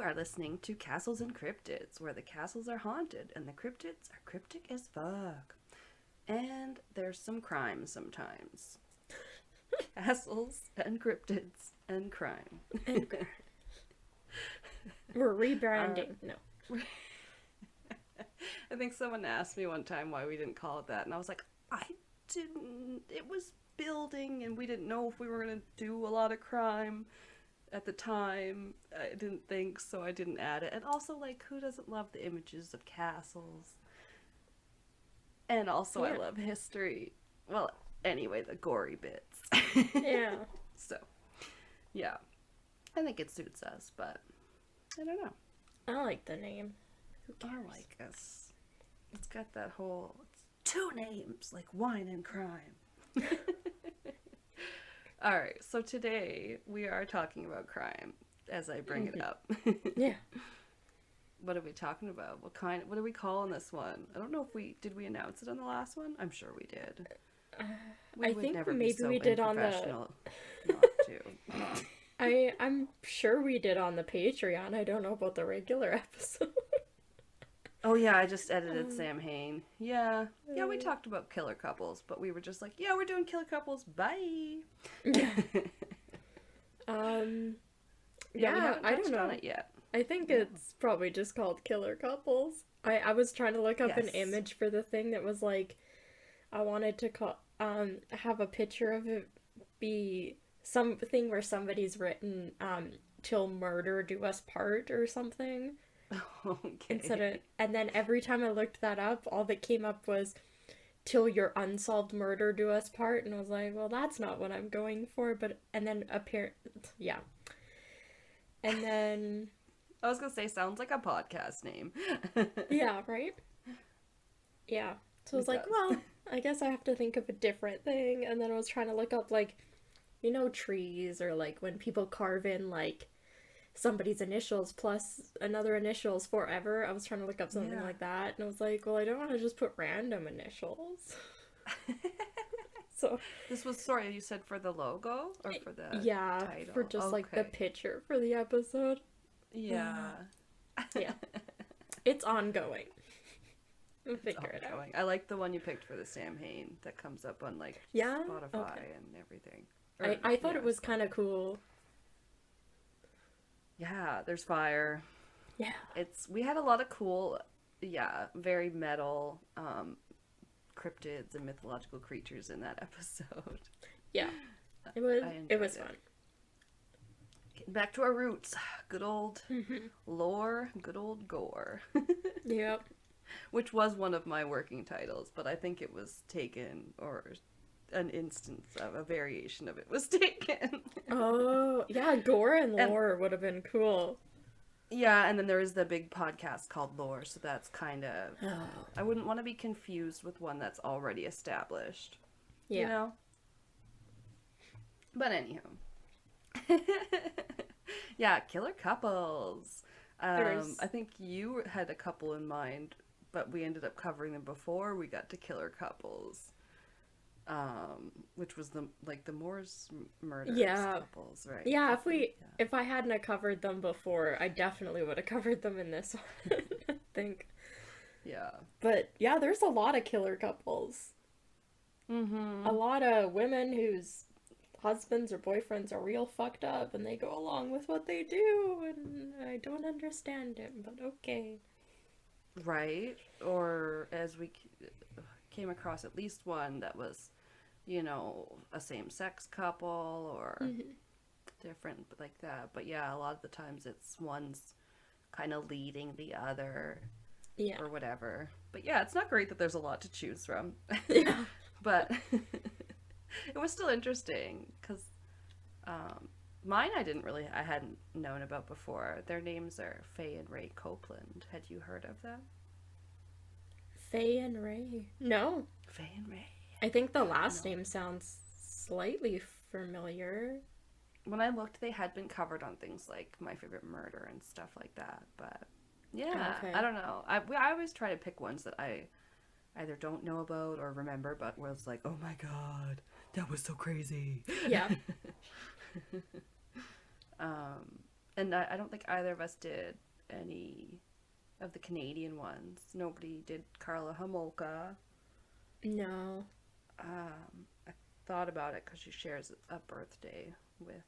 You are listening to Castles and Cryptids, where the castles are haunted and the cryptids are cryptic as fuck. And there's some crime sometimes. Castles and cryptids and crime. We're rebranding. No. I think someone asked me one time why we didn't call it that, and I was like, I didn't. It was building, and we didn't know if we were going to do a lot of crime at the time. I didn't think, so I didn't add it. And also, like, who doesn't love the images of castles? And also, I love history. Well, anyway, the gory bits. Yeah. So, yeah. I think it suits us, but I don't know. I like the name. Who cares? I like us. It's got that whole... It's two names, like wine and crime. Alright, so today we are talking about crime, as I bring it up. Yeah. What are we talking about? What are we calling this one? I don't know if did we announce it on the last one? I'm sure we did. I think maybe we did on the... Not to. I'm sure we did on the Patreon. I don't know about the regular episode. Oh yeah, I just edited Sam Hain. Yeah, we talked about killer couples, but we were just like, yeah, we're doing killer couples. Bye. Yeah. We haven't I don't touched know on it yet. I think it's probably just called killer couples. I was trying to look up an image for the thing that was like, I wanted to have a picture of it be something where somebody's written till murder do us part or something. Okay. And then every time I looked that up, all that came up was till your unsolved murder do us part, and I was like, well, that's not what I'm going for. And then I was gonna say, sounds like a podcast name. Yeah, right? Yeah. So I was like, well, I guess I have to think of a different thing. And then I was trying to look up, like, you know, trees, or like when people carve in like somebody's initials plus another initials forever. I was trying to look up something like that, and I was like, well, I don't want to just put random initials. So this was, sorry, you said for the logo or for the title? For just like the picture for the episode. Yeah. Yeah. It's ongoing. We'll figure it out. I like the one you picked for the Sam Hain that comes up on like Spotify and everything. I thought it was kind of cool. Yeah, there's fire. Yeah. We had a lot of cool, very metal cryptids and mythological creatures in that episode. Yeah. It was fun. Getting back to our roots. Good old lore, good old gore. Yep. Which was one of my working titles, but I think it was taken, or an instance of a variation of it was taken. Oh, yeah, gore and lore would have been cool. Yeah, and then there is the big podcast called Lore, so that's kind of... I wouldn't want to be confused with one that's already established. Yeah. You know? But anyhow. Yeah, killer couples. I think you had a couple in mind, but we ended up covering them before we got to killer couples. Which was the Moore's murder couples, right? Yeah, if I hadn't have covered them before, I definitely would have covered them in this one, I think. Yeah. But yeah, there's a lot of killer couples. Mm-hmm. A lot of women whose husbands or boyfriends are real fucked up and they go along with what they do, and I don't understand it, but okay. Right? Or as we came across at least one that was, you know, a same-sex couple or different like that. But yeah, a lot of the times it's one's kind of leading the other or whatever. But yeah, it's not great that there's a lot to choose from. Yeah. But it was still interesting because mine I hadn't known about before. Their names are Faye and Ray Copeland. Had you heard of them? Faye and Ray? No. Faye and Ray. I think the last name sounds slightly familiar. When I looked, they had been covered on things like My Favorite Murder and stuff like that. But yeah, I don't know. I always try to pick ones that I either don't know about or remember, but was like, oh my god, that was so crazy. Yeah. And I don't think either of us did any of the Canadian ones. Nobody did Karla Homolka. No. I thought about it because she shares a birthday with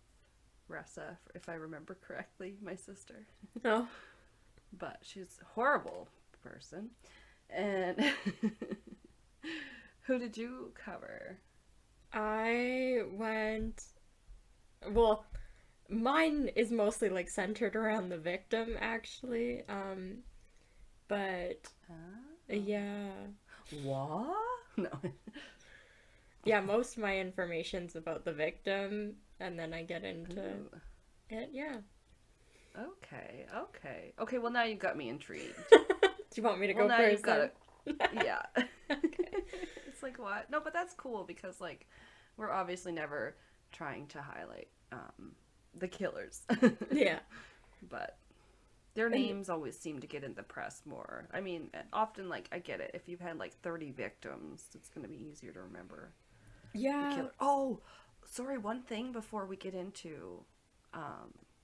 Ressa, if I remember correctly, my sister. Oh. But she's a horrible person. And who did you cover? I went... Well, mine is mostly, like, centered around the victim, actually. But... yeah. What? No. Yeah, most of my information's about the victim, and then I get into it, yeah. Okay, well now you got me intrigued. Do you want me to go now first? You've got it. Yeah. Okay. It's like, what? No, but that's cool because, like, we're obviously never trying to highlight the killers. Yeah. But their names always seem to get in the press more. I mean, often, like, I get it. If you've had, like, 30 victims, it's going to be easier to remember. Yeah. The killer. Oh, sorry, one thing before we get into,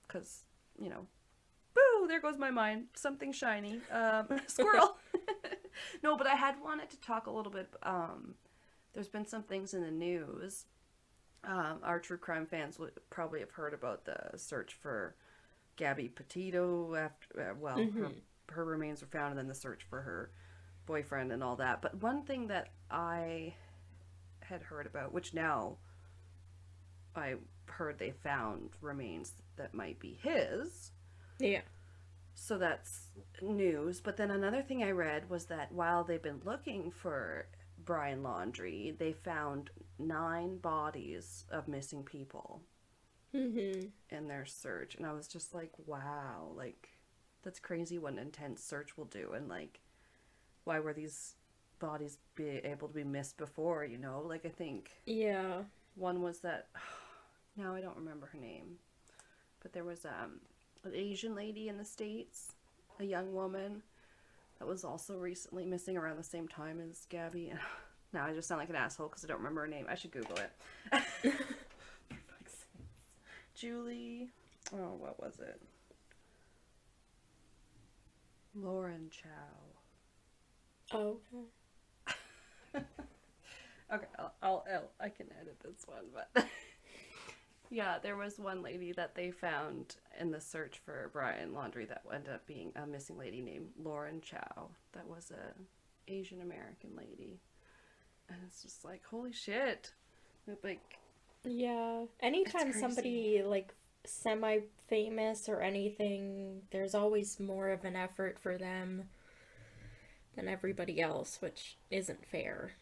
because, you know, boo, there goes my mind. Something shiny. Squirrel. No, but I had wanted to talk a little bit, there's been some things in the news. Our true crime fans would probably have heard about the search for Gabby Petito after, her remains were found, and then the search for her boyfriend and all that. But one thing that I had heard about, which now I heard they found remains that might be his. Yeah. So that's news. But then another thing I read was that while they've been looking for Brian Laundrie, they found 9 bodies of missing people in their search. And I was just like, wow, like, that's crazy what an intense search will do. And, like, why were these bodies be able to be missed before, you know? Like, I think one was that, now I don't remember her name, but there was an Asian lady in the States, a young woman that was also recently missing around the same time as Gabby. Now I just sound like an asshole because I don't remember her name. I should Google it. Julie, oh, what was it? Lauren Chow. Oh. Okay, I can edit this one, but yeah, there was one lady that they found in the search for Brian Laundrie that ended up being a missing lady named Lauren Chow. That was a Asian American lady, and it's just like, holy shit, like, yeah. Anytime somebody, like, semi-famous or anything, there's always more of an effort for them than everybody else, which isn't fair.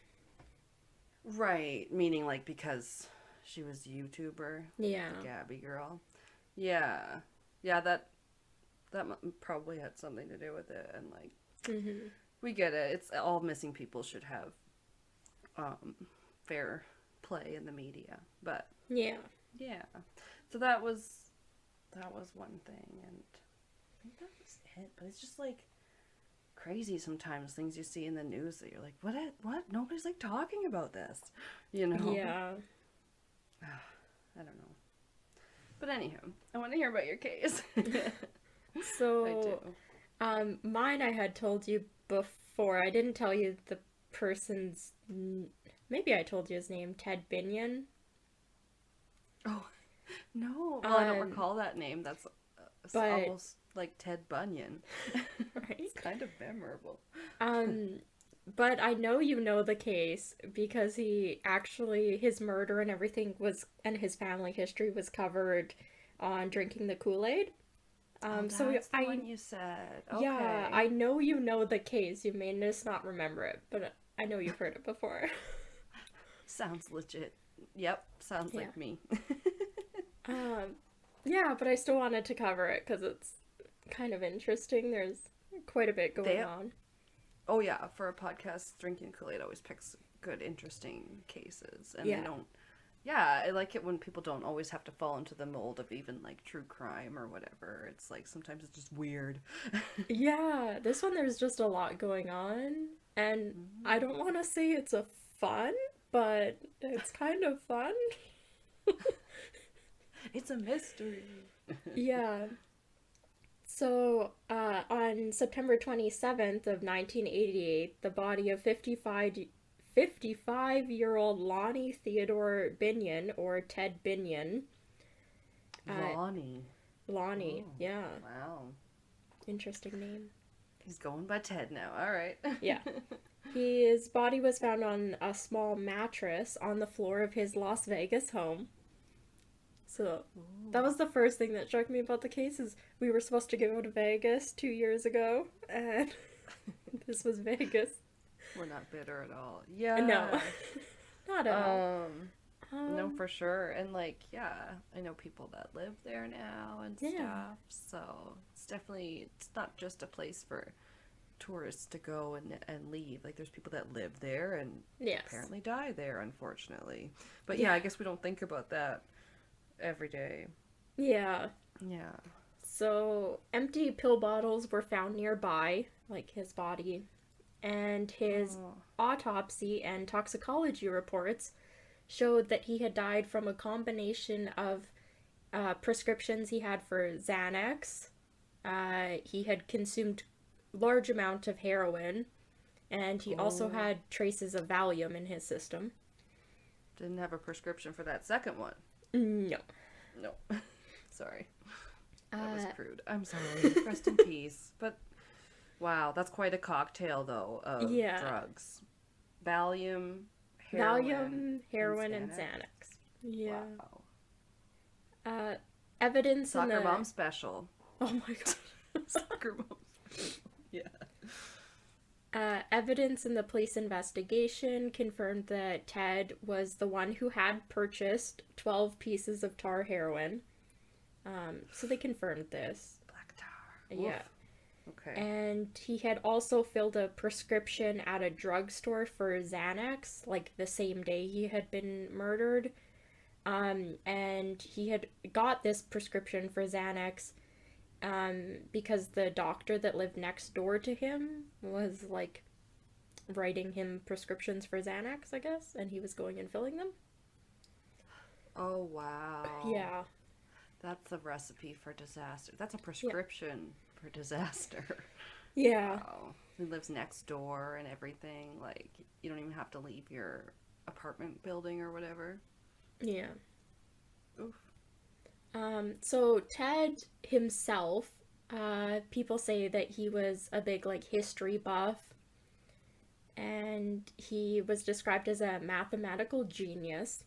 Right, meaning, like, because she was a YouTuber. Yeah. The Gabby girl. Yeah. Yeah, that probably had something to do with it, and, like, we get it. It's all missing people should have fair play in the media, but yeah. So that was one thing, and I think that was it. But it's just, like, crazy sometimes things you see in the news that you're like, what? Nobody's, like, talking about this, you know? Yeah. I don't know. But anywho, I want to hear about your case. So, mine I had told you before. I didn't tell you the person's... Maybe I told you his name, Ted Binion. Oh, no. Well, I don't recall that name. That's almost like Ted Bunion. Right? It's kind of memorable. But I know you know the case because his murder and everything and his family history was covered on Drinking the Kool-Aid. That's the one you said. Okay. Yeah, I know you know the case. You may just not remember it, but I know you've heard it before. Sounds legit. Yep, sounds like me. Yeah, but I still wanted to cover it because it's kind of interesting. There's quite a bit going on. Oh yeah, for a podcast, Drinking Kool-Aid always picks good, interesting cases, and they don't. Yeah, I like it when people don't always have to fall into the mold of even, like, true crime or whatever. It's like sometimes it's just weird. Yeah, this one there's just a lot going on, and I don't want to say it's a fun, but it's kind of fun. It's a mystery. Yeah. So, on September 27th of 1988, the body of 55-year-old Lonnie Theodore Binion, or Ted Binion. Lonnie, Oh, yeah. wow. Interesting name. He's going by Ted now. All right. Yeah. His body was found on a small mattress on the floor of his Las Vegas home. So that was the first thing that struck me about the case is we were supposed to go to Vegas 2 years ago, and this was Vegas. We're not bitter at all. Yeah. No. Not at all. No, for sure. And like, yeah, I know people that live there now and stuff. So it's definitely, it's not just a place for tourists to go and leave. Like there's people that live there and apparently die there, unfortunately. But yeah, I guess we don't think about that every day. Yeah. Yeah. So empty pill bottles were found nearby, like his body, and his autopsy and toxicology reports showed that he had died from a combination of prescriptions he had for Xanax. He had consumed large amount of heroin, and he also had traces of Valium in his system. Didn't have a prescription for that second one. No. Sorry. That was crude. I'm sorry. Rest in peace. But wow, that's quite a cocktail though of drugs. Valium, heroin, and Xanax. Yeah. Wow. Evidence in the Soccer mom special. Oh my god. Soccer mom special. Yeah. Evidence in the police investigation confirmed that Ted was the one who had purchased 12 pieces of tar heroin. So they confirmed this. Black tar. Yeah. Oof. Okay. And he had also filled a prescription at a drugstore for Xanax, like the same day he had been murdered. And he had got this prescription for Xanax because the doctor that lived next door to him was, like, writing him prescriptions for Xanax, I guess, and he was going and filling them. Oh, wow. Yeah. That's a recipe for disaster. That's a prescription for disaster. Yeah. Wow. He lives next door and everything. Like, you don't even have to leave your apartment building or whatever. Yeah. Oof. So Ted himself, people say that he was a big, like, history buff, and he was described as a mathematical genius.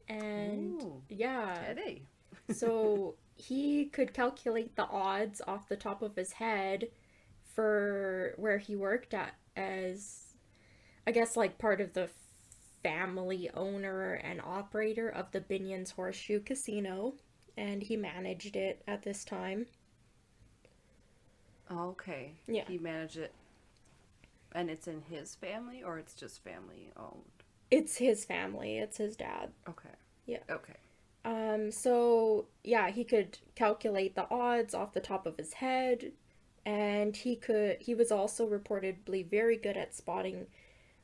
And Teddy. So he could calculate the odds off the top of his head for where he worked at as, I guess, like, part of the family owner and operator of the Binion's Horseshoe Casino, and he managed it at this time. Okay. Yeah. He managed it, and it's in his family, or it's just family owned? It's his family. It's his dad. Okay. Yeah. Okay. So, yeah, he could calculate the odds off the top of his head, and he was also reportedly very good at spotting,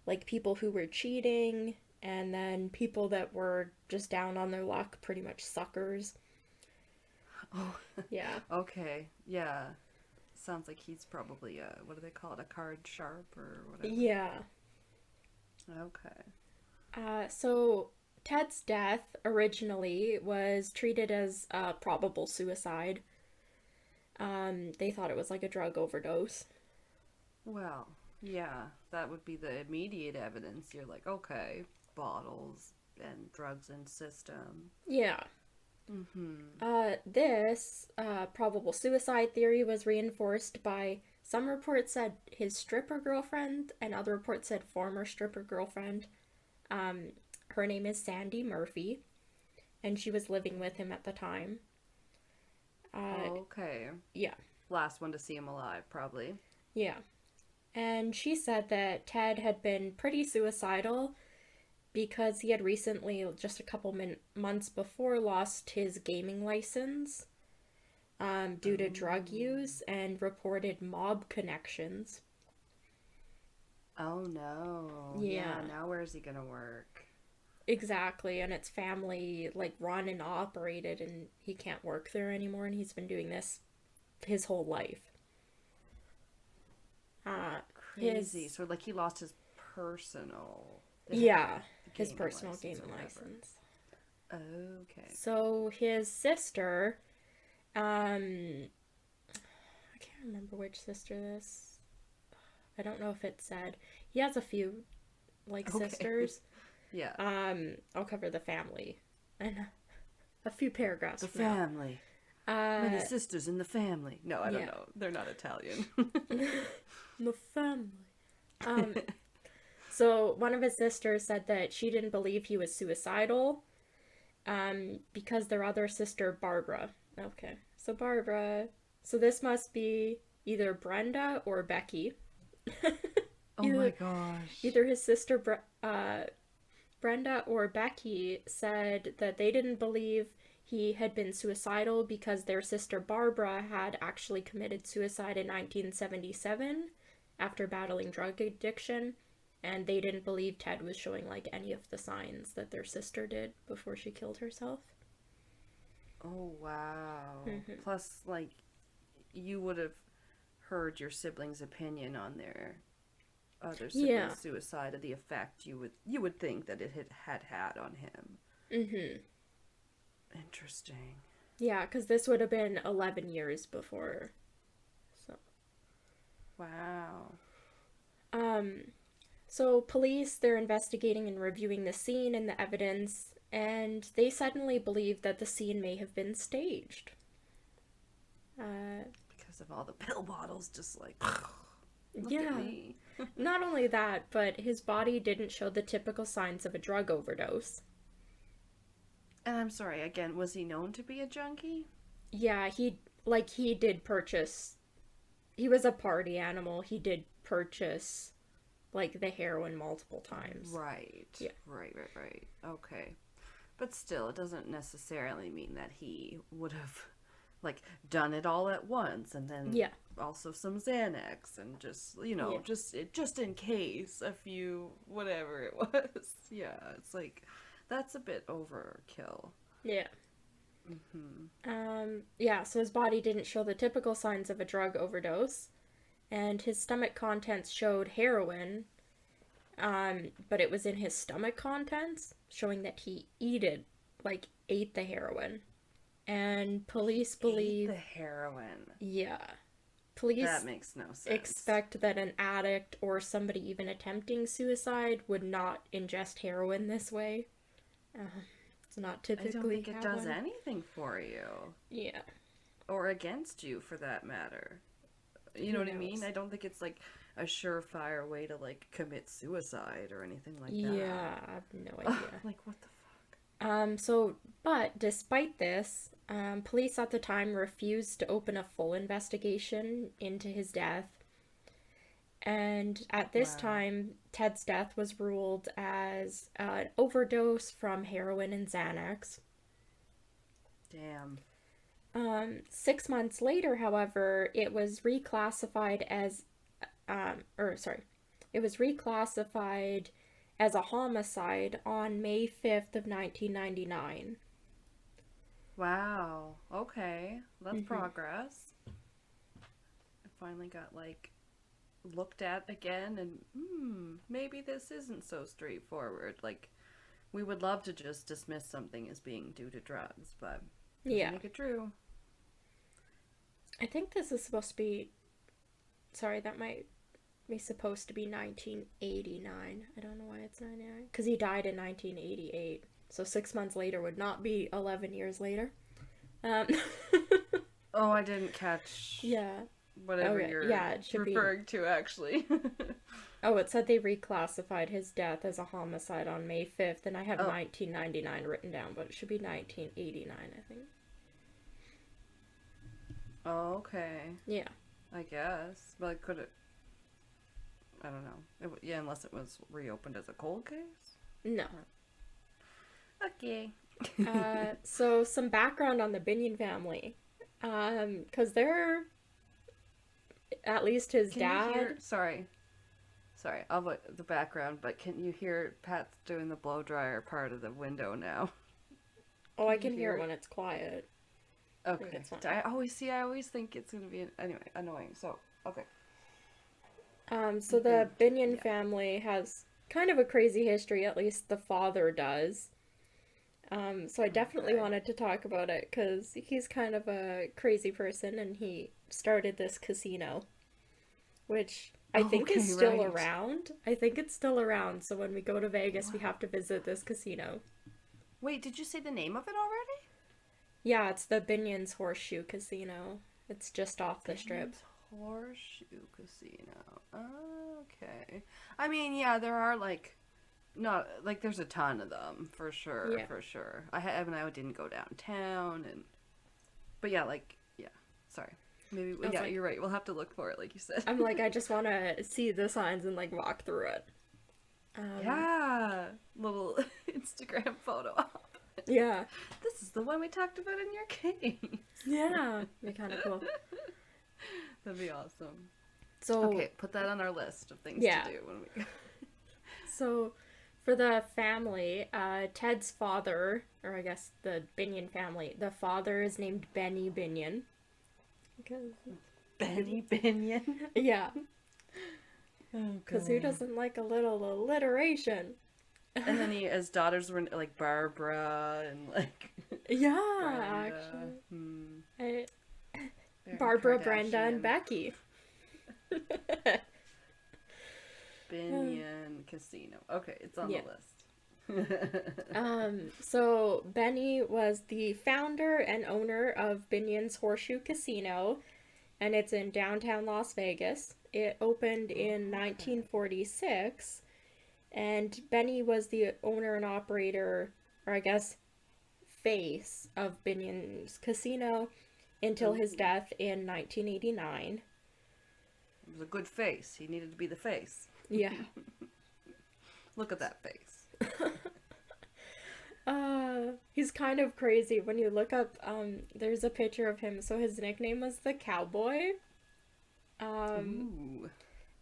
like, people who were cheating, and then people that were just down on their luck, pretty much suckers. Oh. Yeah. Okay. Yeah. Sounds like he's probably what do they call it? A card sharp or whatever? Yeah. Okay. So Ted's death originally was treated as a probable suicide. They thought it was like a drug overdose. Well, yeah, that would be the immediate evidence. You're like, okay, bottles and drugs in system. Yeah. Mm-hmm. This probable suicide theory was reinforced by some reports said his stripper girlfriend, and other reports said former stripper girlfriend. Her name is Sandy Murphy, and she was living with him at the time. Okay. Yeah. Last one to see him alive, probably. Yeah. And she said that Ted had been pretty suicidal because he had recently, just a couple months before, lost his gaming license due to drug use and reported mob connections. Oh no. Yeah. Now where's he gonna work? Exactly, and it's family, like, run and operated, and he can't work there anymore, and he's been doing this his whole life. Crazy. So, like, he lost his personal... his personal gaming license. Okay. So, his sister, I can't remember which sister this... I don't know if it said. He has a few, like, sisters. Yeah. I'll cover the family. And a few paragraphs. The family. Many sisters in the family. No, I don't know. They're not Italian. The family. So one of his sisters said that she didn't believe he was suicidal, because their other sister, Barbara. Okay. So Barbara. So this must be either Brenda or Becky. Oh my gosh. Either his sister, Brenda or Becky said that they didn't believe he had been suicidal because their sister Barbara had actually committed suicide in 1977 after battling drug addiction, and they didn't believe Ted was showing, like, any of the signs that their sister did before she killed herself. Oh, wow. Plus, like, you would have heard your sibling's opinion on their other sibling's suicide and the effect you would think that it had on him. Interesting. Yeah, because this would have been 11 years before. So. Wow. So police, they're investigating and reviewing the scene and the evidence, and they suddenly believe that the scene may have been staged. Because of all the pill bottles, just like, look yeah. at me. Not only that, but his body didn't show the typical signs of a drug overdose. And I'm sorry, again, was he known to be a junkie? Yeah, he did purchase, he was a party animal. He did purchase, like, the heroin multiple times. Right. Yeah. Right. Okay. But still, it doesn't necessarily mean that he would have, like, done it all at once, and then also some Xanax, and just, just in case a few, whatever it was. Yeah, it's like, that's a bit overkill. Yeah. So his body didn't show the typical signs of a drug overdose, and his stomach contents showed heroin, but it was in his stomach contents, showing that he ate the heroin. And police believe... Ate the heroin. Yeah. Police... That makes no sense. Expect that an addict or somebody even attempting suicide would not ingest heroin this way. It's not typically I don't think it does anything for you. Yeah. Or against you, for that matter. You know what I mean? I don't think it's, like, a surefire way to, like, commit suicide or anything like that. Yeah, I have no idea. Like, what the fuck? But despite this, police at the time refused to open a full investigation into his death. And at this time, Ted's death was ruled as an overdose from heroin and Xanax. Damn. 6 months later, however, it was reclassified as, a homicide on May 5th of 1999. Wow. Okay. That's progress. I finally got, like, looked at again, and maybe this isn't so straightforward. Like, we would love to just dismiss something as being due to drugs, but make it true. I think this is supposed to be, that might be supposed to be 1989. I don't know why it's 99, because he died in 1988, so 6 months later would not be 11 years later. Oh, I didn't catch whatever you're referring to, actually. Oh, it said they reclassified his death as a homicide on May 5th, and I have 1999 written down, but it should be 1989, I think. Oh, okay. Yeah. I guess. But could it... I don't know. Unless it was reopened as a cold case? No. Okay. So, some background on the Binion family. Because they're... At least his dad... Sorry, I'll put the background, but can you hear Pat's doing the blow dryer part of the window now? Oh, I can hear it when it's quiet. Okay. it's fine. I always think it's gonna be anyway annoying. So okay. So the Binion Yeah. family has kind of a crazy history, at least the father does. So I definitely Okay. wanted to talk about it because he's kind of a crazy person and he started this casino, which I think is Okay. still Right. around. I think it's still around, so when we go to Vegas, we Wow. have to visit this casino. Wait, did you say the name of it already? Yeah, it's the Binion's Horseshoe Casino. It's just off the strip. Ben's Horseshoe Casino. Okay. I mean, yeah, there are like not like there's a ton of them for sure, Yeah. for sure. I didn't go downtown but yeah, like yeah. Sorry. Maybe I was yeah, like, you're right. We'll have to look for it like you said. I'm like, I just want to see the signs and like walk through it. Yeah. Little Instagram photo op. Yeah. This is the one we talked about in your case. Yeah. Be kind of cool. That'd be awesome. So, Okay, put that on our list of things Yeah. to do when we go. so for the family, Ted's father, or I guess the Binion family, the father is named Benny Binion. Because, Benny Binion. yeah, Oh, because who doesn't like a little alliteration? And then his daughters were like Barbara and like Yeah, Brenda. actually. Hmm. I, Very Barbara, Brenda, and Kardashian. Becky. Binion Casino. Okay, it's on Yeah. the list. So Benny was the founder and owner of Binion's Horseshoe Casino, and it's in downtown Las Vegas. It opened in 1946, and Benny was the owner and operator, or I guess face of Binion's Casino until his Ooh. death in 1989. It was a good face. He needed to be the face. Yeah. Look at that face. He's kind of crazy. When you look up, there's a picture of him. So his nickname was the Cowboy. Ooh.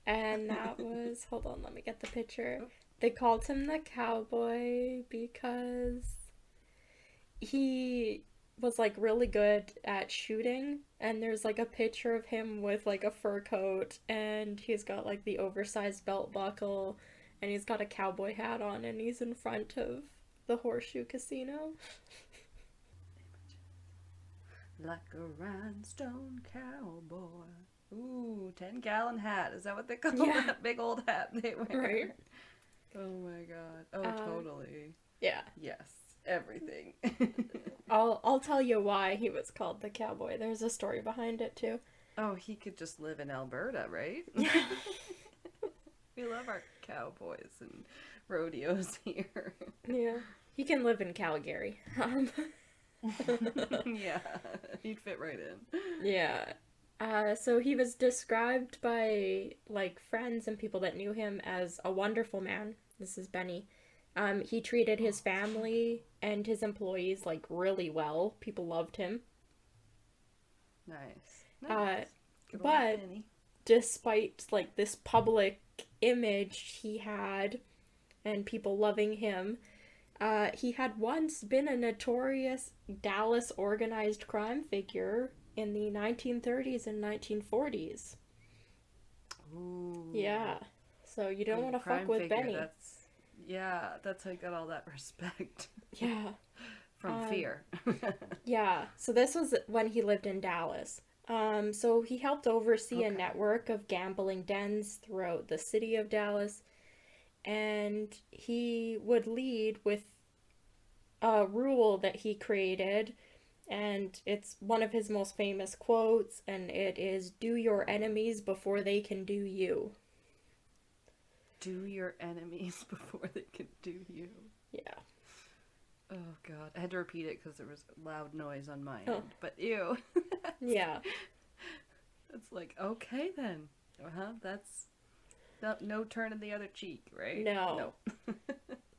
And that was, hold on, let me get the picture. They called him the Cowboy because he was like really good at shooting, and there's like a picture of him with like a fur coat, and he's got like the oversized belt buckle, and he's got a cowboy hat on, and he's in front of the Horseshoe Casino. Like a rhinestone cowboy. Ooh, 10-gallon hat. Is that what they call Yeah. that big old hat they wear? Right. Oh my god. Oh, totally. Yeah. Yes. Everything. I'll tell you why he was called the Cowboy. There's a story behind it too. Oh, he could just live in Alberta, right? We love our cowboys and rodeos here. Yeah. He can live in Calgary. Yeah, he'd fit right in. Yeah. So he was described by like friends and people that knew him as a wonderful man. This is Benny. He treated his family and his employees like really well. People loved him. Nice. Nice. Good old but Benny. despite like this public image he had and people loving him, he had once been a notorious Dallas organized crime figure in the 1930s and 1940s. Ooh. Yeah. So you don't Being want a to fuck crime with figure, Benny. That's how you got all that respect Yeah. from fear. Yeah. So this was when he lived in Dallas. So he helped oversee a Okay. network of gambling dens throughout the city of Dallas, and he would lead with a rule that he created, and it's one of his most famous quotes, and it is, "Do your enemies before they can do you." Do your enemies before they can do you. Yeah. Oh god, I had to repeat it because there was loud noise on my Oh. end. But ew, Yeah. it's like okay then. That's no turning the other cheek, right? No.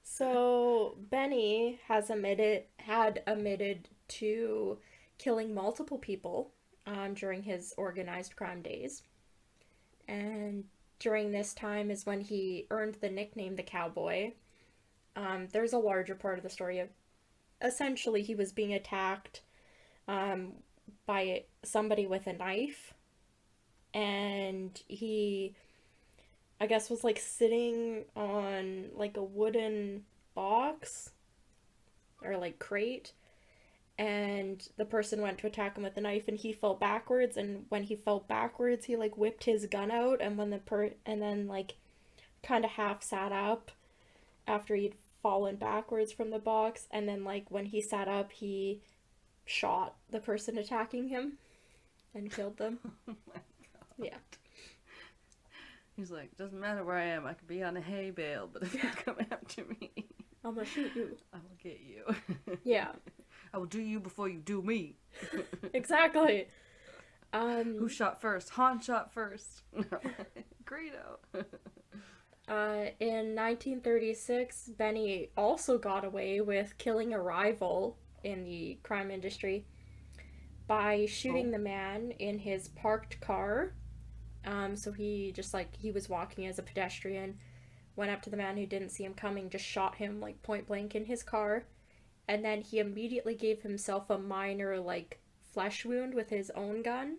So Benny had admitted to killing multiple people during his organized crime days. And during this time is when he earned the nickname the Cowboy. There's a larger part of the story of essentially he was being attacked by somebody with a knife. And he, I guess, was like sitting on like a wooden box or like crate, and the person went to attack him with a knife, and he fell backwards, and when he fell backwards he like whipped his gun out, and and then like kind of half sat up after he'd fallen backwards from the box, and then like when he sat up he shot the person attacking him and killed them. Oh my god. Yeah. He's like, doesn't matter where I am, I could be on a hay bale, but if you come after me, I'm gonna shoot you. I will get you. Yeah. I will do you before you do me. Exactly. Who shot first? Han shot first. Greedo. In 1936, Benny also got away with killing a rival in the crime industry by shooting the man in his parked car. So he just, like, he was walking as a pedestrian, went up to the man who didn't see him coming, just shot him, like, point blank in his car, and then he immediately gave himself a minor, like, flesh wound with his own gun.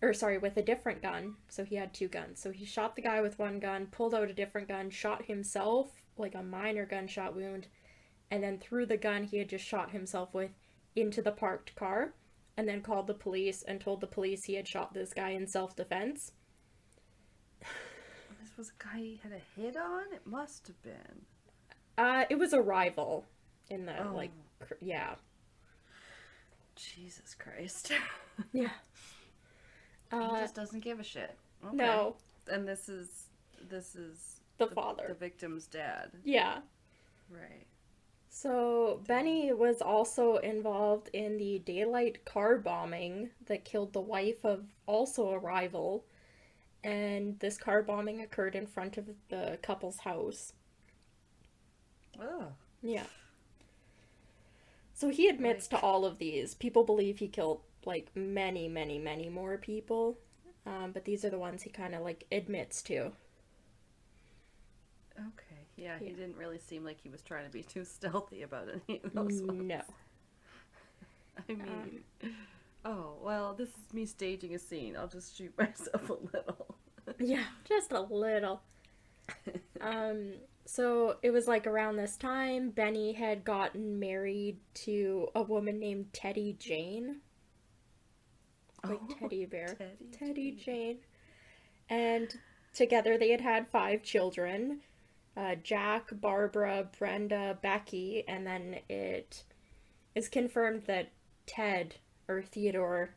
Or, sorry, with a different gun. So he had 2 guns. So he shot the guy with 1 gun, pulled out a different gun, shot himself, like a minor gunshot wound, and then threw the gun he had just shot himself with into the parked car, and then called the police and told the police he had shot this guy in self-defense. This was a guy he had a hit on? It must have been. It was a rival in the, like, yeah. Jesus Christ. Yeah. He just doesn't give a shit. Okay. No. And this is the father. The victim's dad. Yeah. Right. So, Benny was also involved in the daylight car bombing that killed the wife of also a rival, and this car bombing occurred in front of the couple's house. Oh. Yeah. So he admits to all of these. People believe he killed, like, many, many, many more people, but these are the ones he kind of, like, admits to. Okay. Yeah, he didn't really seem like he was trying to be too stealthy about any of those ones. No. I mean, oh, well, this is me staging a scene. I'll just shoot myself a little. Yeah, just a little. So it was like around this time, Benny had gotten married to a woman named Teddy Jane. Like teddy bear. Teddy Jane. And together they had had 5 children. Jack, Barbara, Brenda, Becky, and then it is confirmed that Ted, or Theodore,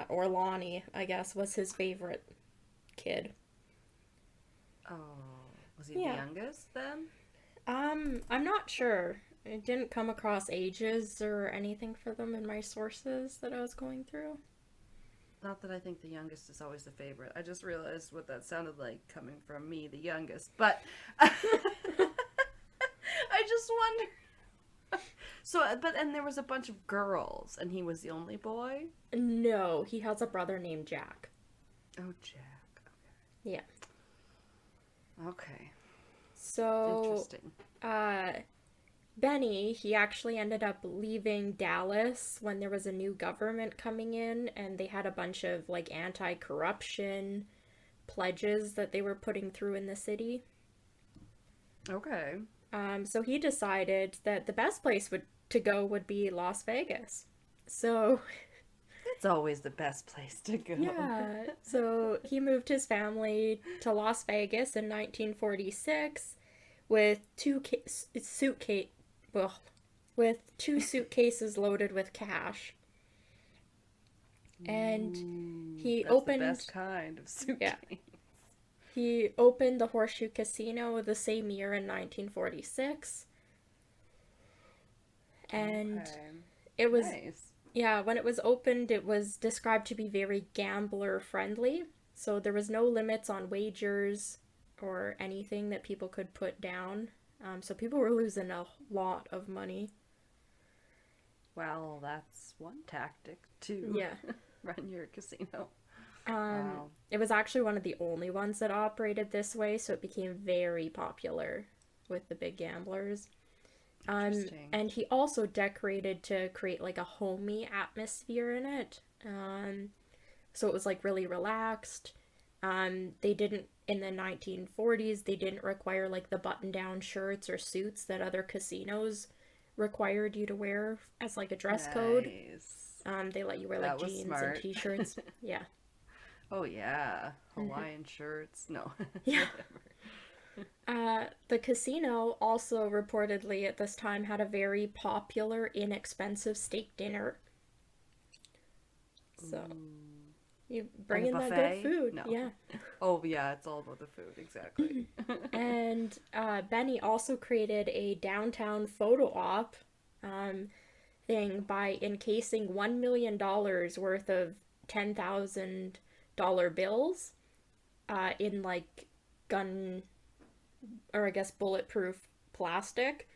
or Lonnie, I guess, was his favorite kid. Oh, was he the youngest then? I'm not sure. It didn't come across ages or anything for them in my sources that I was going through. Not that I think the youngest is always the favorite. I just realized what that sounded like coming from me, the youngest. But I just wonder. So, and there was a bunch of girls, and he was the only boy? No, he has a brother named Jack. Oh, Jack. Okay. Yeah. Okay. So, interesting. Benny, he actually ended up leaving Dallas when there was a new government coming in, and they had a bunch of, like, anti-corruption pledges that they were putting through in the city. Okay. So he decided that the best place to go would be Las Vegas. So... It's always the best place to go. Yeah. So he moved his family to Las Vegas in 1946 with 2 suitcases loaded with cash. And he opened... the best kind of suitcase. Yeah. He opened the Horseshoe Casino the same year in 1946. And it was... Nice. Yeah, when it was opened, it was described to be very gambler-friendly. So there was no limits on wagers or anything that people could put down. So people were losing a lot of money. Well, that's one tactic to run your casino. Wow. It was actually one of the only ones that operated this way, so it became very popular with the big gamblers. Interesting. And he also decorated to create like a homey atmosphere in it. So it was like really relaxed. They didn't, in the 1940s, they didn't require like the button-down shirts or suits that other casinos required you to wear as like a dress code. They let you wear like jeans and t-shirts. Yeah. Oh yeah, Hawaiian shirts. No. Yeah. The casino also reportedly at this time had a very popular, inexpensive steak dinner. So you bring in that good food. No. Yeah. Oh yeah, it's all about the food, exactly. And Benny also created a downtown photo op thing by encasing $1 million worth of $10,000 bills in like gun, or I guess bulletproof plastic,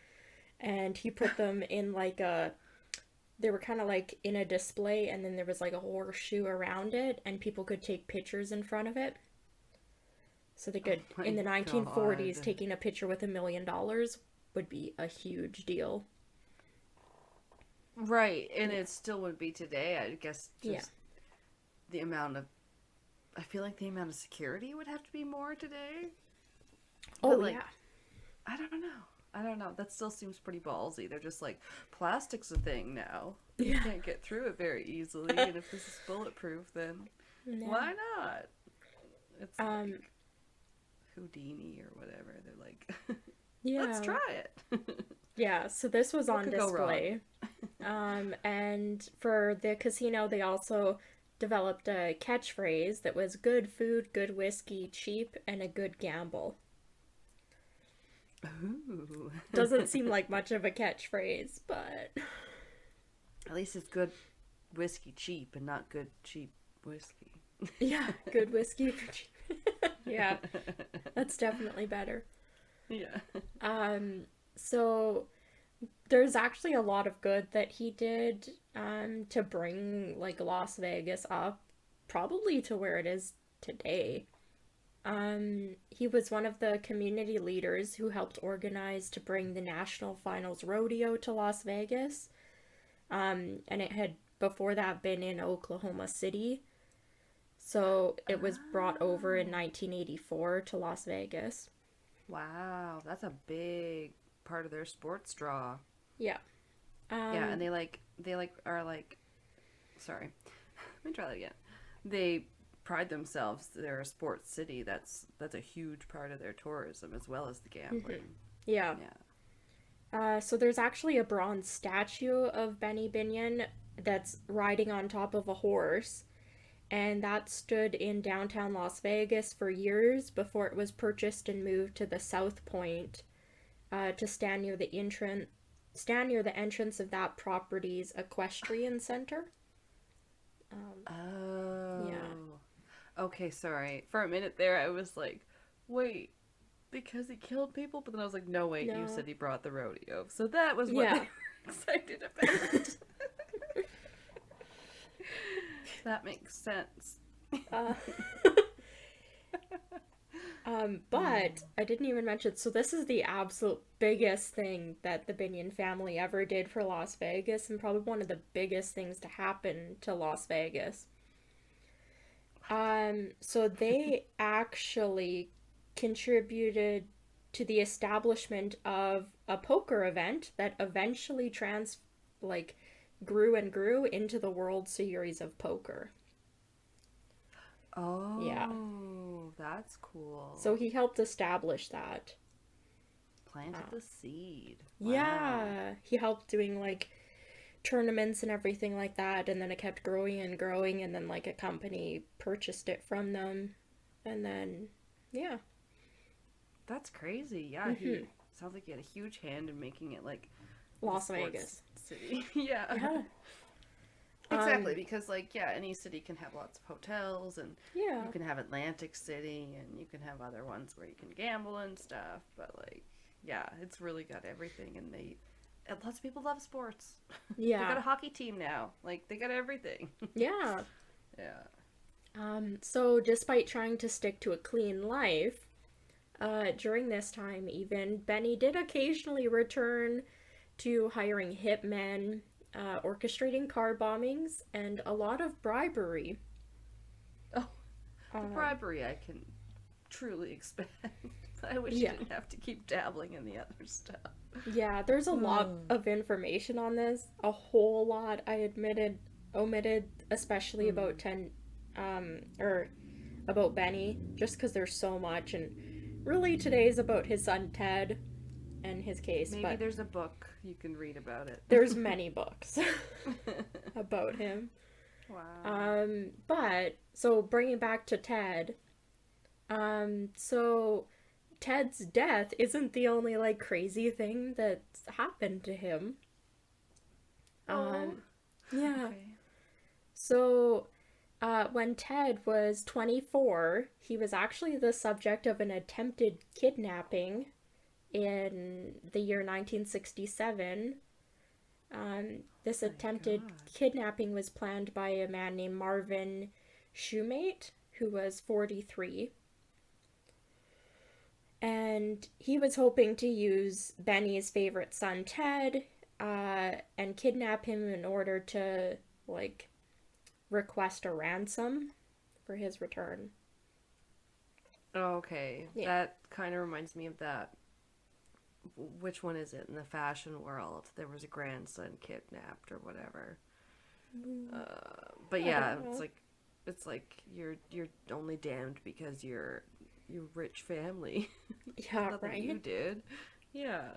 and he put them in like they were kind of like in a display, and then there was like a horseshoe around it, and people could take pictures in front of it. So they could, in the 1940s, taking a picture with $1 million would be a huge deal. Right, and it still would be today, I guess. Just the amount of, I feel like the amount of security would have to be more today. Oh, like, yeah. I don't know. That still seems pretty ballsy. They're just like, plastic's a thing now. You can't get through it very easily, and if this is bulletproof, then why not? It's like Houdini or whatever. They're like, let's try it. Yeah, so this was on display. And for the casino, they also developed a catchphrase that was good food, good whiskey, cheap, and a good gamble. Ooh. Doesn't seem like much of a catchphrase, but at least it's good whiskey cheap and not good cheap whiskey. Yeah, good whiskey for cheap. Yeah, that's definitely better. Yeah. So there's actually a lot of good that he did to bring like Las Vegas up probably to where it is today. He was one of the community leaders who helped organize to bring the National Finals Rodeo to Las Vegas. And it had before that been in Oklahoma City. So it was brought over in 1984 to Las Vegas. Wow, that's a big part of their sports draw. Yeah. Yeah, and they are like, sorry, let me try that again. They pride themselves, they're a sports city. That's a huge part of their tourism as well as the gambling. Mm-hmm. Yeah. So there's actually a bronze statue of Benny Binion that's riding on top of a horse, and that stood in downtown Las Vegas for years before it was purchased and moved to the South Point to stand near the entrance of that property's equestrian center. Yeah. Okay, sorry. For a minute there, I was like, wait, because he killed people? But then I was like, no, wait, you said he brought the rodeo. So that was what they were excited about. That makes sense. But I didn't even mention, so this is the absolute biggest thing that the Binion family ever did for Las Vegas, and probably one of the biggest things to happen to Las Vegas. So they actually contributed to the establishment of a poker event that eventually grew and grew into the World Series of Poker. Oh, yeah, that's cool. So he helped establish that. Planted the seed. Wow. Yeah, he helped doing like tournaments and everything like that, and then it kept growing and growing, and then like a company purchased it from them, and then that's crazy. Yeah, he sounds like he had a huge hand in making it like Las Vegas city. Yeah. Exactly, because any city can have lots of hotels, and you can have Atlantic City, and you can have other ones where you can gamble and stuff, but it's really got everything, and lots of people love sports. Yeah. They got a hockey team now. They got everything. Yeah. Yeah. So despite trying to stick to a clean life, during this time even, Benny did occasionally return to hiring hitmen, orchestrating car bombings, and a lot of bribery. Oh, the bribery I can truly expect. I wish you didn't have to keep dabbling in the other stuff. Yeah, there's a lot of information on this. A whole lot, I omitted, especially about about Benny, just because there's so much, and really today's about his son Ted and his case. Maybe there's a book you can read about it. There's many books about him. Wow. But so bringing back to Ted, so Ted's death isn't the only like crazy thing that's happened to him. Yeah. Okay. So, when Ted was 24, he was actually the subject of an attempted kidnapping in the year 1967. This attempted kidnapping was planned by a man named Marvin Shoemate, who was 43. And he was hoping to use Benny's favorite son, Ted, and kidnap him in order to, like, request a ransom for his return. Okay. Yeah. That kind of reminds me of that. Which one is it? In the fashion world, there was a grandson kidnapped or whatever. But yeah, it's like you're only damned because you're rich family. Yeah, right. You did. Yeah.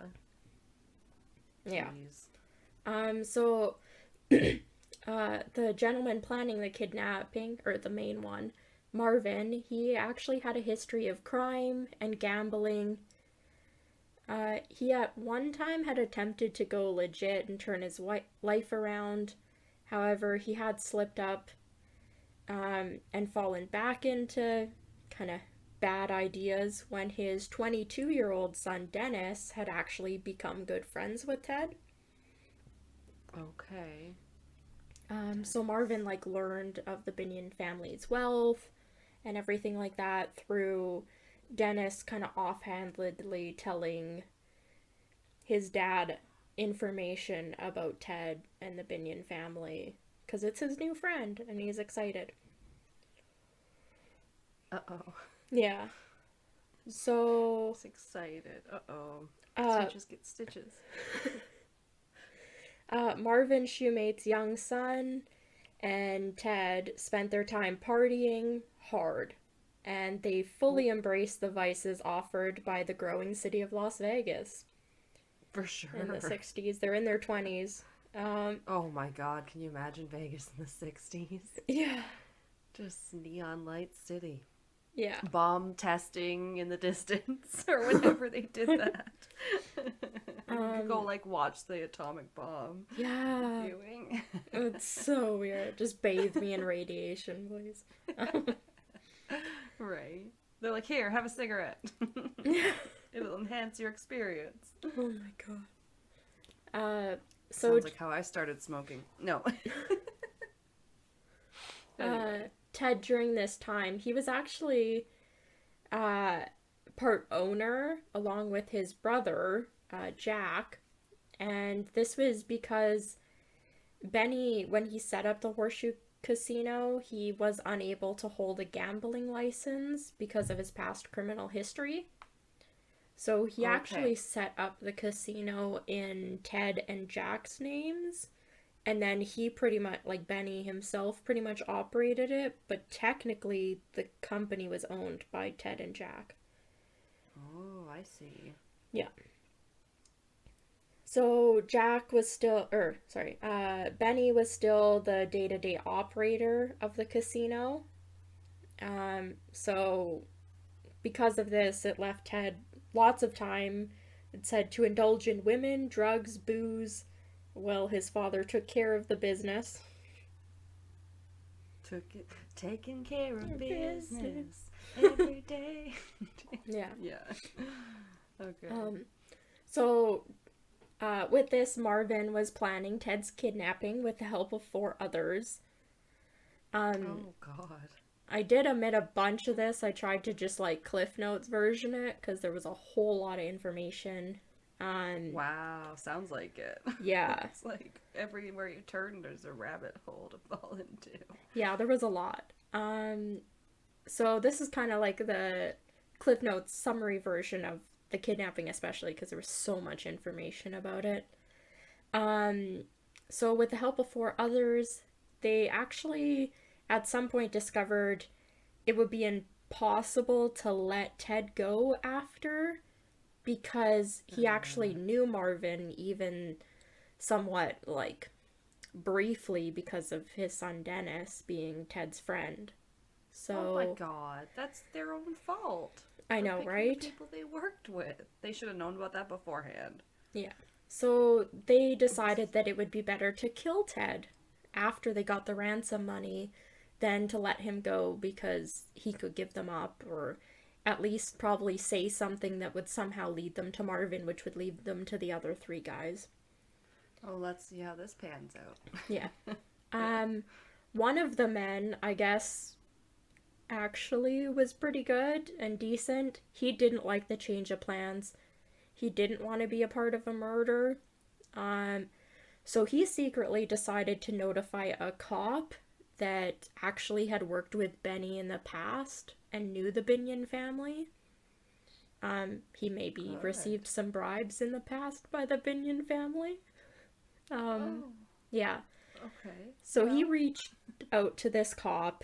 Yeah. So the gentleman planning the kidnapping, or the main one, Marvin, he actually had a history of crime and gambling. He at one time had attempted to go legit and turn his life around. However, he had slipped up and fallen back into kind of bad ideas when his 22-year-old son Dennis had actually become good friends with Ted. Okay. So Marvin like learned of the Binion family's wealth and everything like that through Dennis kind of offhandedly telling his dad information about Ted and the Binion family because it's his new friend and he's excited. Uh-oh. Yeah. So... He's excited. Uh-oh. Stitches get stitches. Marvin Shoemate's young son and Ted spent their time partying hard, and they fully embraced the vices offered by the growing city of Las Vegas. For sure. In the 60s. They're in their 20s. Oh my god, can you imagine Vegas in the 60s? Yeah. Just neon light city. Yeah. Bomb testing in the distance, or whenever they did that. You could go, like, watch the atomic bomb. Yeah. Viewing. It's so weird. Just bathe me in radiation, please. Right. They're like, here, have a cigarette. It'll enhance your experience. Oh my god. Sounds like how I started smoking. No. Anyway. Ted, during this time, he was actually part owner along with his brother, Jack, and this was because Benny, when he set up the Horseshoe Casino, he was unable to hold a gambling license because of his past criminal history. So he actually set up the casino in Ted and Jack's names. And then he pretty much, like Benny himself, pretty much operated it, but technically the company was owned by Ted and Jack. Oh, I see. Yeah. So Jack was still, Benny was still the day-to-day operator of the casino. So because of this, it left Ted lots of time, it said, to indulge in women, drugs, booze. Well, his father took care of the business. Taking care of business every day. Yeah. Yeah. Okay. So, with this, Marvin was planning Ted's kidnapping with the help of 4 others. Oh, God. I did omit a bunch of this. I tried to just, like, Cliff Notes version it, because there was a whole lot of information Wow, sounds like it. Yeah. It's like everywhere you turn, there's a rabbit hole to fall into. Yeah, there was a lot. So this is kind of like the Cliff Notes summary version of the kidnapping, especially because there was so much information about it. So with the help of 4 others, they actually at some point discovered it would be impossible to let Ted go after, because he actually knew Marvin, even somewhat, like, briefly, because of his son Dennis being Ted's friend. So, oh my god, that's their own fault. I know, right? The people they worked with. They should have known about that beforehand. Yeah. So they decided that it would be better to kill Ted after they got the ransom money than to let him go, because he could give them up, or at least probably say something that would somehow lead them to Marvin, which would lead them to the other 3 guys. Oh, let's see how this pans out. Yeah. One of the men, I guess, actually was pretty good and decent. He didn't like the change of plans. He didn't want to be a part of a murder. So he secretly decided to notify a cop that actually had worked with Benny in the past and knew the Binion family. He maybe received some bribes in the past by the Binion family. Yeah. Okay. So he reached out to this cop,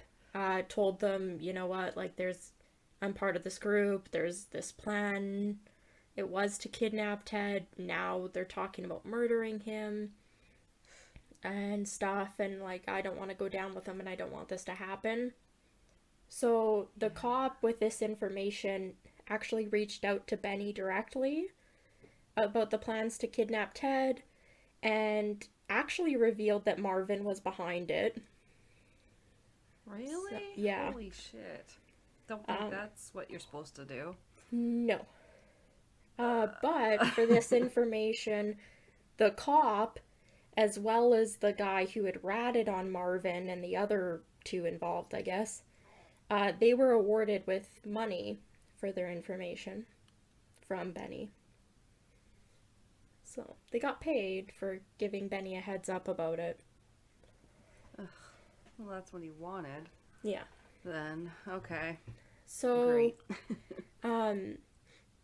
told them, you know what, like, I'm part of this group, there's this plan. It was to kidnap Ted, now they're talking about murdering him and stuff, and, like, I don't want to go down with them, and I don't want this to happen. So the cop, with this information, actually reached out to Benny directly about the plans to kidnap Ted, and actually revealed that Marvin was behind it. Really? So, yeah. Holy shit. Don't think that's what you're supposed to do. No. But for this information, the cop, as well as the guy who had ratted on Marvin and the other 2 involved, I guess, they were awarded with money for their information from Benny. So they got paid for giving Benny a heads up about it. Ugh. Well, that's what he wanted. Yeah. Then, okay. So, great.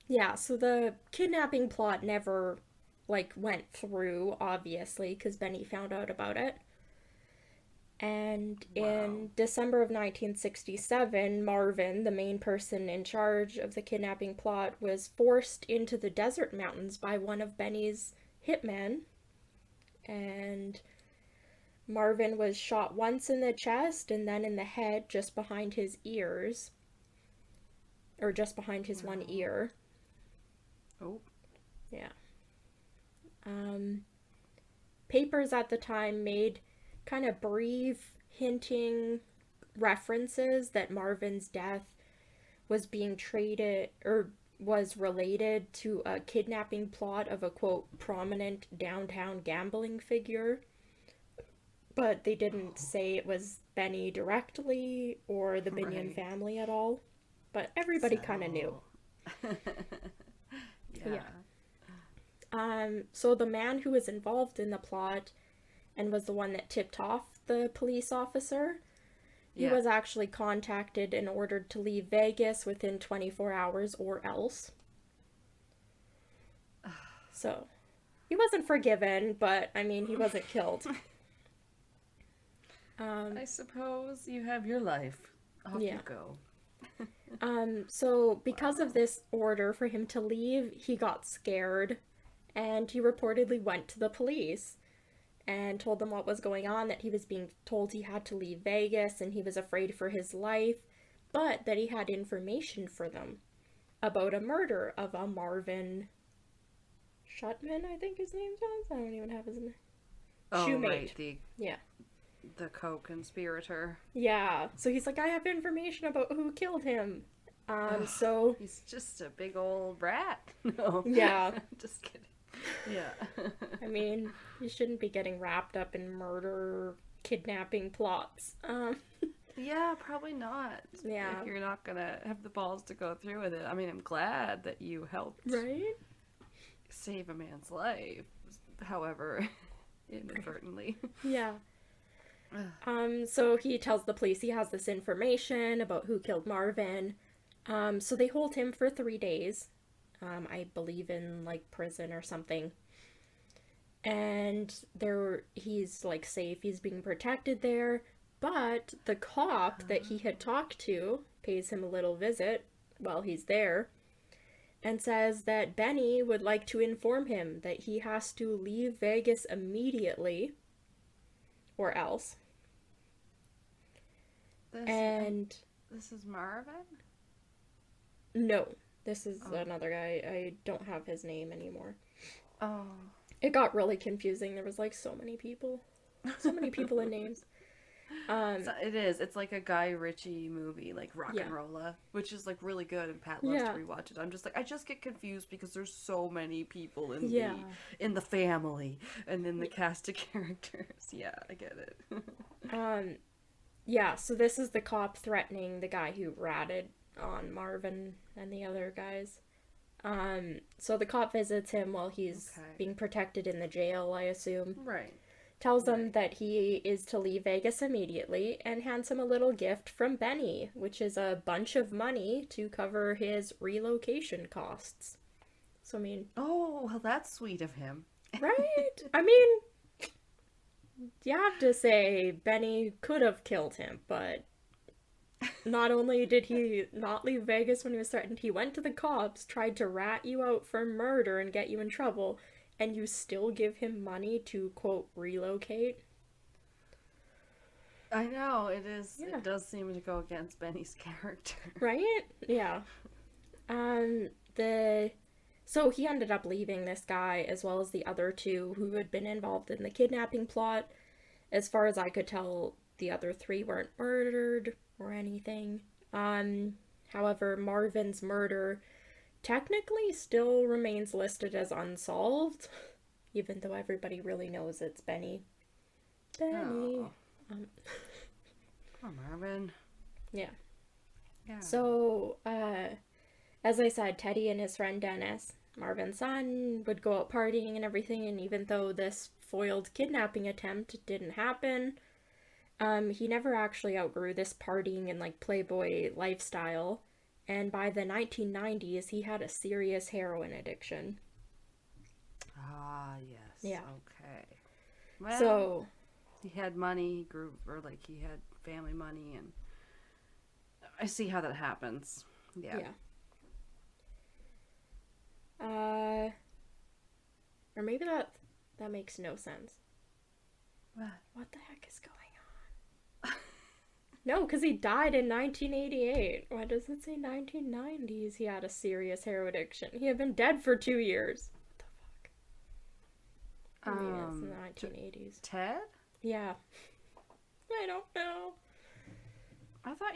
Yeah, so the kidnapping plot never, like, went through, obviously, because Benny found out about it. And in December of 1967, Marvin, the main person in charge of the kidnapping plot, was forced into the desert mountains by one of Benny's hitmen. And Marvin was shot once in the chest and then in the head, just behind his ears. Or just behind his one ear. Oh. Yeah. Papers at the time made kind of brief hinting references that Marvin's death was being traded, or was related to a kidnapping plot of a, quote, prominent downtown gambling figure. But they didn't say it was Benny directly or the Binion family at all. But everybody kind of knew. Yeah. So the man who was involved in the plot and was the one that tipped off the police officer, he was actually contacted and ordered to leave Vegas within 24 hours or else. So, he wasn't forgiven, but, I mean, he wasn't killed. I suppose you have your life. Off you go. So because of this order for him to leave, he got scared, and he reportedly went to the police and told them what was going on, that he was being told he had to leave Vegas and he was afraid for his life, but that he had information for them about a murder of a Marvin Shutman, I think his name was. I don't even have his name. Oh, Shoemate. Right, the co-conspirator. Yeah, so he's like, I have information about who killed him. So he's just a big old rat. No. Yeah. Just kidding. Yeah. I mean, you shouldn't be getting wrapped up in murder, kidnapping plots. Yeah, probably not. Yeah. If you're not gonna have the balls to go through with it. I mean, I'm glad that you helped. Right? save a man's life, however, inadvertently. Yeah. So he tells the police he has this information about who killed Marvin. So they hold him for 3 days. I believe in, like, prison or something. And he's, like, safe. He's being protected there. But the cop that he had talked to pays him a little visit while he's there and says that Benny would like to inform him that he has to leave Vegas immediately or else. This is Marvin? No, this is another guy. I don't have his name anymore. Oh. It got really confusing. There was, like, so many people in names. So it is. It's like a Guy Ritchie movie, like Rock'n'Rolla, which is, like, really good, and Pat loves to rewatch it. I'm just like, I just get confused because there's so many people in the family and in the cast of characters. Yeah, I get it. Yeah, so this is the cop threatening the guy who ratted on Marvin and the other guys. So the cop visits him while he's being protected in the jail, I assume. Right. Tells him that he is to leave Vegas immediately and hands him a little gift from Benny, which is a bunch of money to cover his relocation costs. So, I mean... Oh, well, that's sweet of him. Right? I mean, you have to say Benny could have killed him, but not only did he not leave Vegas when he was threatened, he went to the cops, tried to rat you out for murder and get you in trouble, and you still give him money to, quote, relocate? I know, it is. Yeah. It does seem to go against Benny's character. Right? Yeah. So he ended up leaving this guy, as well as the other two who had been involved in the kidnapping plot. As far as I could tell, the other 3 weren't murdered or anything. However, Marvin's murder technically still remains listed as unsolved, even though everybody really knows it's Benny. Benny. Poor Marvin. Yeah. So, as I said, Teddy and his friend Dennis, Marvin's son, would go out partying and everything, and even though this foiled kidnapping attempt didn't happen, he never actually outgrew this partying and, like, playboy lifestyle. And by the 1990s, he had a serious heroin addiction. Ah, yes. Yeah. Okay. Well, so he had money, he had family money, and I see how that happens. Yeah. Or maybe that makes no sense. What the heck is going on? No, because he died in 1988. Why does it say 1990s? He had a serious heroin addiction. He had been dead for 2 years. What the fuck? I mean, it's the 1980s. Ted? Yeah. I don't know. I thought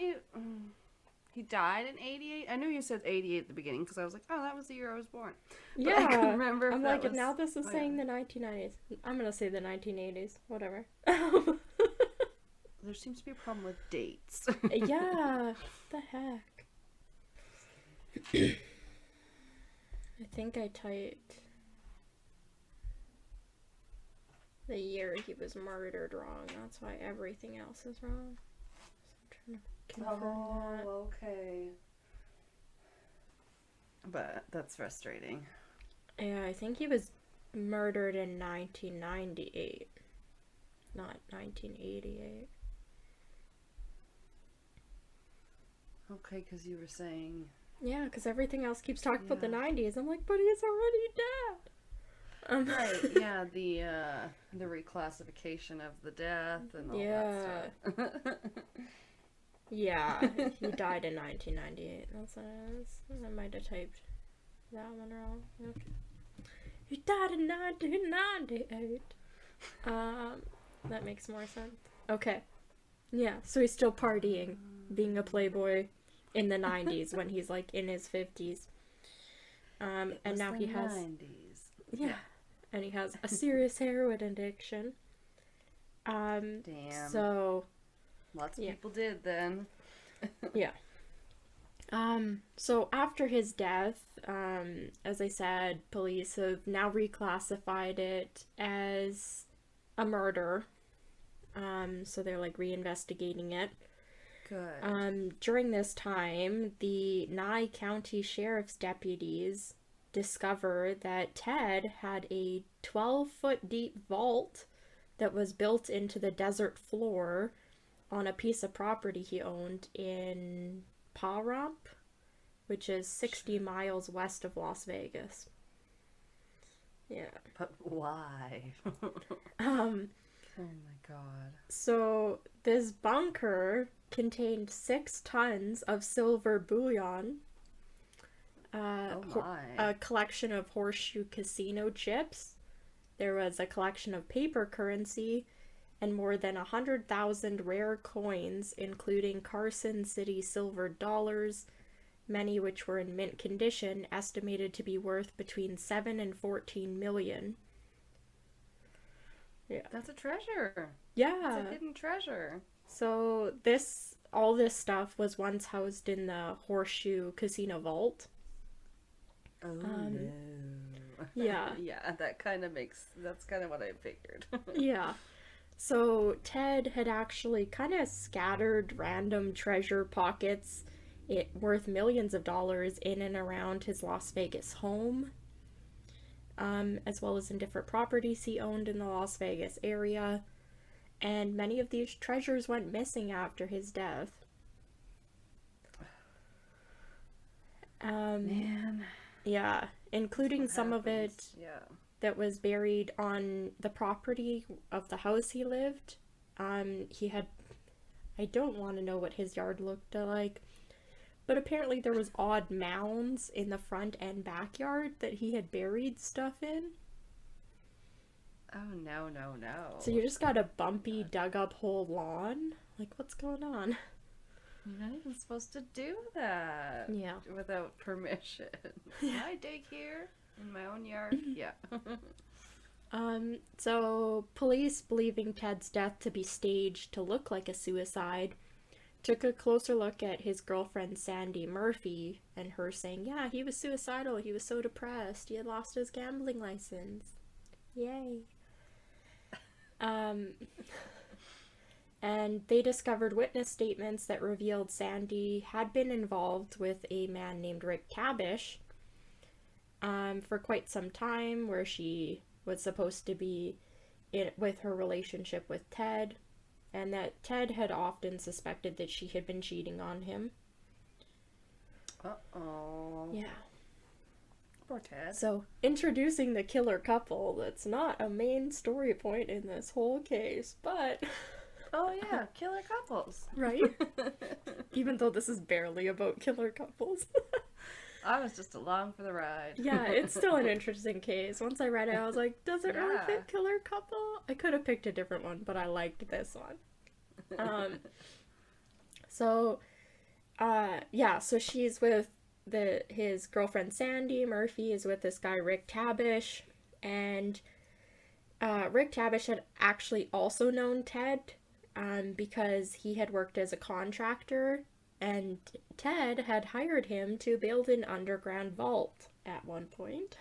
he died in 88? I knew you said 88 at the beginning because I was like, oh, that was the year I was born. But yeah. I couldn't remember if I'm that like, was... now this is saying the 1990s. I'm going to say the 1980s. Whatever. There seems to be a problem with dates. Yeah. What the heck? I think I typed the year he was murdered wrong. That's why everything else is wrong. So I'm trying to confirm that. Okay. But that's frustrating. Yeah, I think he was murdered in 1998, not 1988. Okay, because you were saying... Yeah, because everything else keeps talking about the 90s. I'm like, but he's already dead. Right, yeah, the reclassification of the death and all that stuff. Yeah, he died in 1998. That's what it is. I might have typed that one wrong. Okay. He died in 1998. That makes more sense. Okay. Yeah, so he's still partying, being a playboy in the 90s when he's like in his 50s. And now he has 90s. Yeah. And he has a serious heroin addiction. Damn. So lots of people did then. Yeah. So after his death, as I said, police have now reclassified it as a murder. So they're like reinvestigating it. Good. During this time, the Nye County Sheriff's deputies discover that Ted had a 12-foot deep vault that was built into the desert floor on a piece of property he owned in Pahrump, which is 60 miles west of Las Vegas. Yeah. But why? Oh my god. So this bunker contained 6 tons of silver bullion, Oh my. a collection of horseshoe casino chips. There was a collection of paper currency and more than 100,000 rare coins, including Carson City silver dollars, many which were in mint condition, estimated to be worth between 7 and 14 million. Yeah. That's a treasure. Yeah. It's a hidden treasure. So all this stuff was once housed in the Horseshoe Casino vault. Oh no. Yeah. Yeah, that's kind of what I figured. Yeah. So Ted had actually kind of scattered random treasure pockets worth millions of dollars in and around his Las Vegas home, as well as in different properties he owned in the Las Vegas area. And many of these treasures went missing after his death. Man. Yeah, including some of it that was buried on the property of the house he lived. He had, I don't want to know what his yard looked like, but apparently there was odd mounds in the front and backyard that he had buried stuff in. Oh no. So you just got a bumpy, dug up whole lawn? Like, what's going on? You're not even supposed to do that. Yeah. Without permission. Can I dig here? In my own yard? Yeah. So police, believing Ted's death to be staged to look like a suicide, took a closer look at his girlfriend Sandy Murphy and her saying, yeah, he was suicidal, he was so depressed, he had lost his gambling license. Yay. And they discovered witness statements that revealed Sandy had been involved with a man named Rick Tabish for quite some time, where she was supposed to be with her relationship with Ted, and that Ted had often suspected that she had been cheating on him. Uh-oh. Yeah. Poor Ted. So, introducing the killer couple, that's not a main story point in this whole case, but... Oh yeah, killer couples. Right? Even though this is barely about killer couples. I was just along for the ride. Yeah, it's still an interesting case. Once I read it, I was like, does it really fit killer couple? I could have picked a different one, but I liked this one. So she's with his girlfriend Sandy. Murphy is with this guy Rick Tabish, and Rick Tabish had actually also known Ted, because he had worked as a contractor, and Ted had hired him to build an underground vault at one point.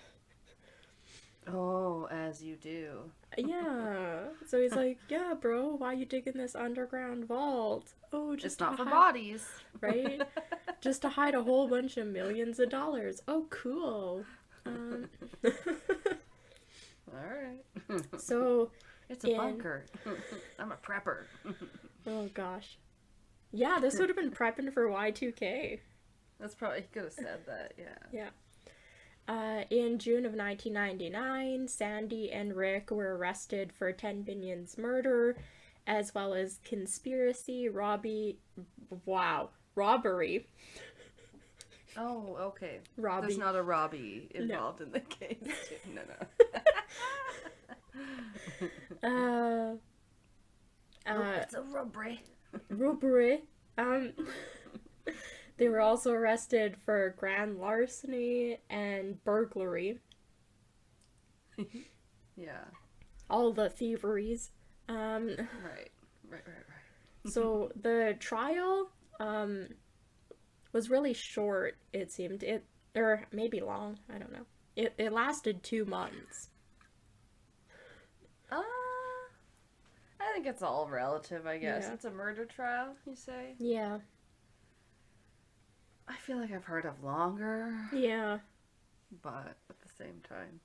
Oh, as you do. Yeah. So he's like, yeah, bro, why you digging this underground vault? Oh, just it's not for bodies. Right? Just to hide a whole bunch of millions of dollars. Oh, cool. Alright. So... It's a bunker. I'm a prepper. Oh, gosh. Yeah, this would have been prepping for Y2K. That's probably, he could have said that, yeah. Yeah. In June of 1999, Sandy and Rick were arrested for Ted Binion's murder, as well as conspiracy, robbery. Oh, okay. Robbie. There's not a Robbie involved in the case. No. It's a robbery. Robbery. They were also arrested for grand larceny and burglary. Yeah. All the thieveries. Right. So the trial was really short, it seemed. Or maybe long, I don't know. It lasted 2 months. I think it's all relative, I guess. Yeah. It's a murder trial, you say? Yeah. I feel like I've heard of longer. Yeah. But at the same time,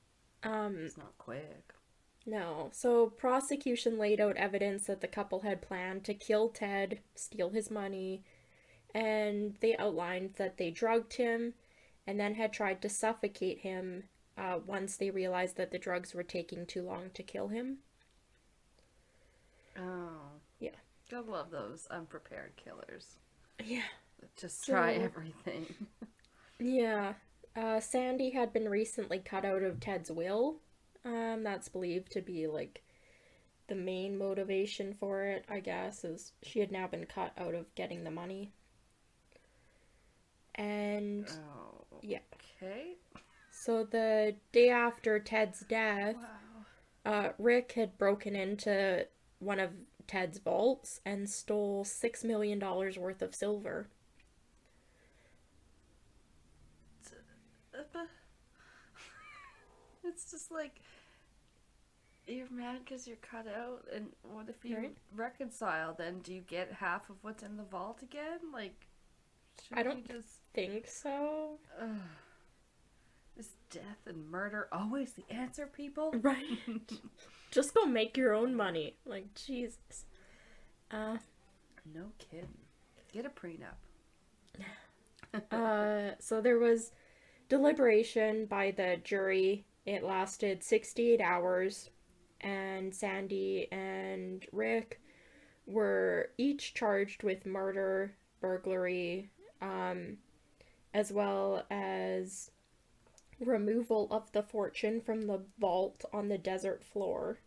it's not quick. No. So prosecution laid out evidence that the couple had planned to kill Ted, steal his money, and they outlined that they drugged him and then had tried to suffocate him once they realized that the drugs were taking too long to kill him. Oh. Yeah. God love those unprepared killers. Yeah. Just try everything. Yeah. Sandy had been recently cut out of Ted's will. That's believed to be, like, the main motivation for it, I guess, is she had now been cut out of getting the money. And, yeah. Okay. So the day after Ted's death, Wow. Rick had broken into one of Ted's vaults and stole $6 million worth of silver. It's just like, you're mad because you're cut out, and what if you reconcile, then do you get half of what's in the vault again? Like, I don't think so. Is death and murder always the answer, people? Right. Just go make your own money. Like, Jesus. No kidding. Get a prenup. So there was deliberation by the jury. It lasted 68 hours, and Sandy and Rick were each charged with murder, burglary, as well as removal of the fortune from the vault on the desert floor.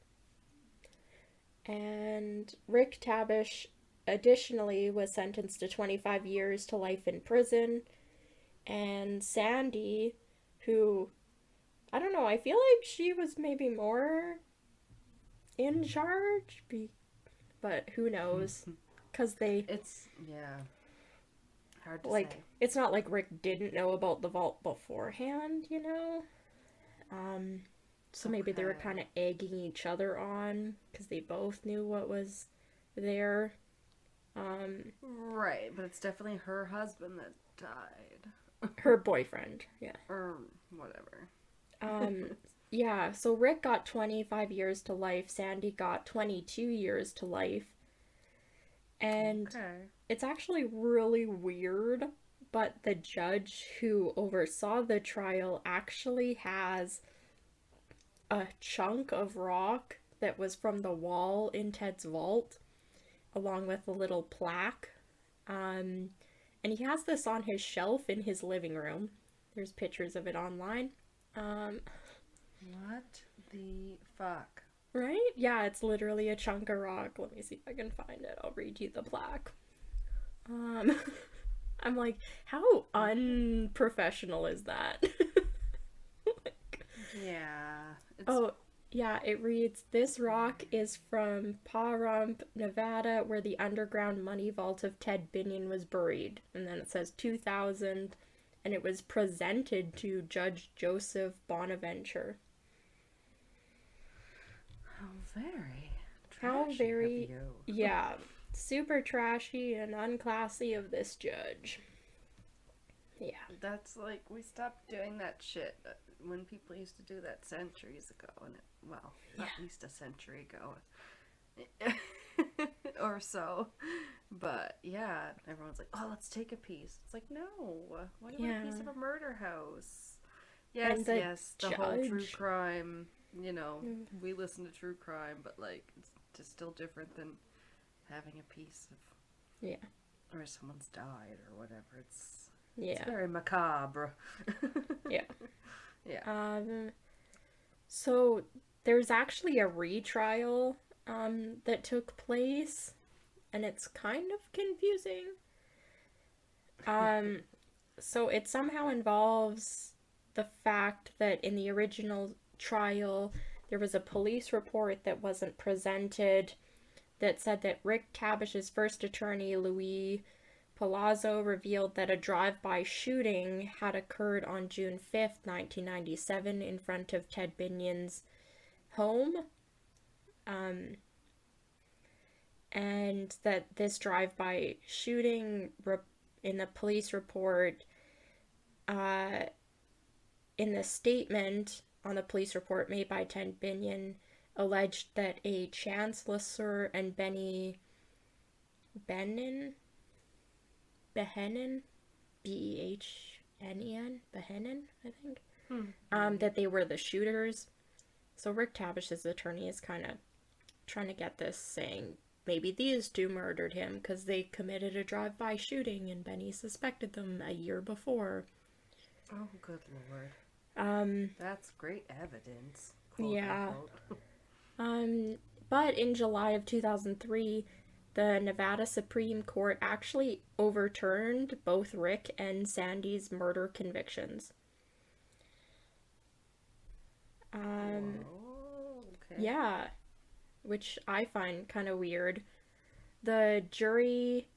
And Rick Tabish additionally was sentenced to 25 years to life in prison. And Sandy, who, I don't know, I feel like she was maybe more in charge, but who knows? Because yeah. Hard to like, say. it's not like Rick didn't know about the vault beforehand, you know? So maybe they were kind of egging each other on, because they both knew what was there. Right, but it's definitely her husband that died. Her boyfriend, yeah. Or whatever. Yeah, so Rick got 25 years to life, Sandy got 22 years to life. And it's actually really weird, but the judge who oversaw the trial actually has a chunk of rock that was from the wall in Ted's vault, along with a little plaque. And he has this on his shelf in his living room. There's pictures of it online. What the fuck? Right? Yeah, it's literally a chunk of rock. Let me see if I can find it. I'll read you the plaque. I'm like, how unprofessional is that? Yeah. Yeah, it reads, "This rock is from Pahrump, Nevada, where the underground money vault of Ted Binion was buried." And then it says 2000, and it was presented to Judge Joseph Bonaventure. How very of you. Yeah, super trashy and unclassy of this judge. Yeah. That's like, we stopped doing that shit when people used to do that centuries ago, and at least a century ago. Or so. But yeah, everyone's like, oh, let's take a piece. It's like, no, what do you want a piece of a murder house? Yes, the whole true crime, you know, we listen to true crime, but like, it's just still different than having a piece of, or someone's died or whatever. It's very macabre. Yeah. Yeah. So there's actually a retrial that took place, and it's kind of confusing. So it somehow involves the fact that in the original trial there was a police report that wasn't presented that said that Rick Tabish's first attorney, Louis Palazzo revealed that a drive-by shooting had occurred on June 5th, 1997 in front of Ted Binion's home. And that this drive-by shooting in the police report, in the statement on the police report made by Ted Binion, alleged that a Chancellor and Behenin, Behenen, Behenen, I think, that they were the shooters. So Rick Tabish's attorney is kind of trying to get this, saying maybe these two murdered him because they committed a drive-by shooting and Benny suspected them a year before. Oh, good lord. That's great evidence. Yeah. But in July of 2003, the Nevada Supreme Court actually overturned both Rick and Sandy's murder convictions. Okay. Yeah, which I find kind of weird. The jury,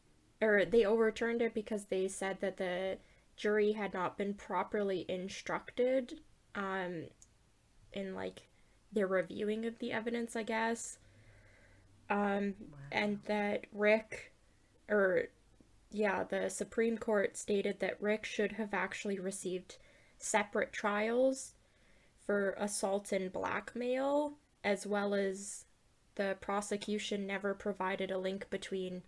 or they overturned it because they said that the jury had not been properly instructed in, like, their reviewing of the evidence, I guess. Wow. And that the Supreme Court stated that Rick should have actually received separate trials for assault and blackmail, as well as the prosecution never provided a link between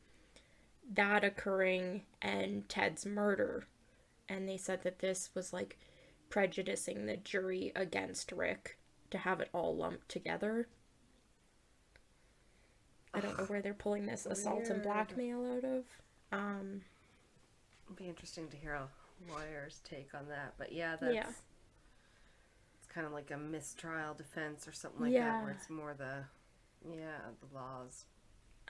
that occurring and Ted's murder. And they said that this was, like, prejudicing the jury against Rick to have it all lumped together. I don't know where they're pulling this assault and blackmail out of. It'd be interesting to hear a lawyer's take on that. But yeah, it's kind of like a mistrial defense or something like that, where it's more the laws.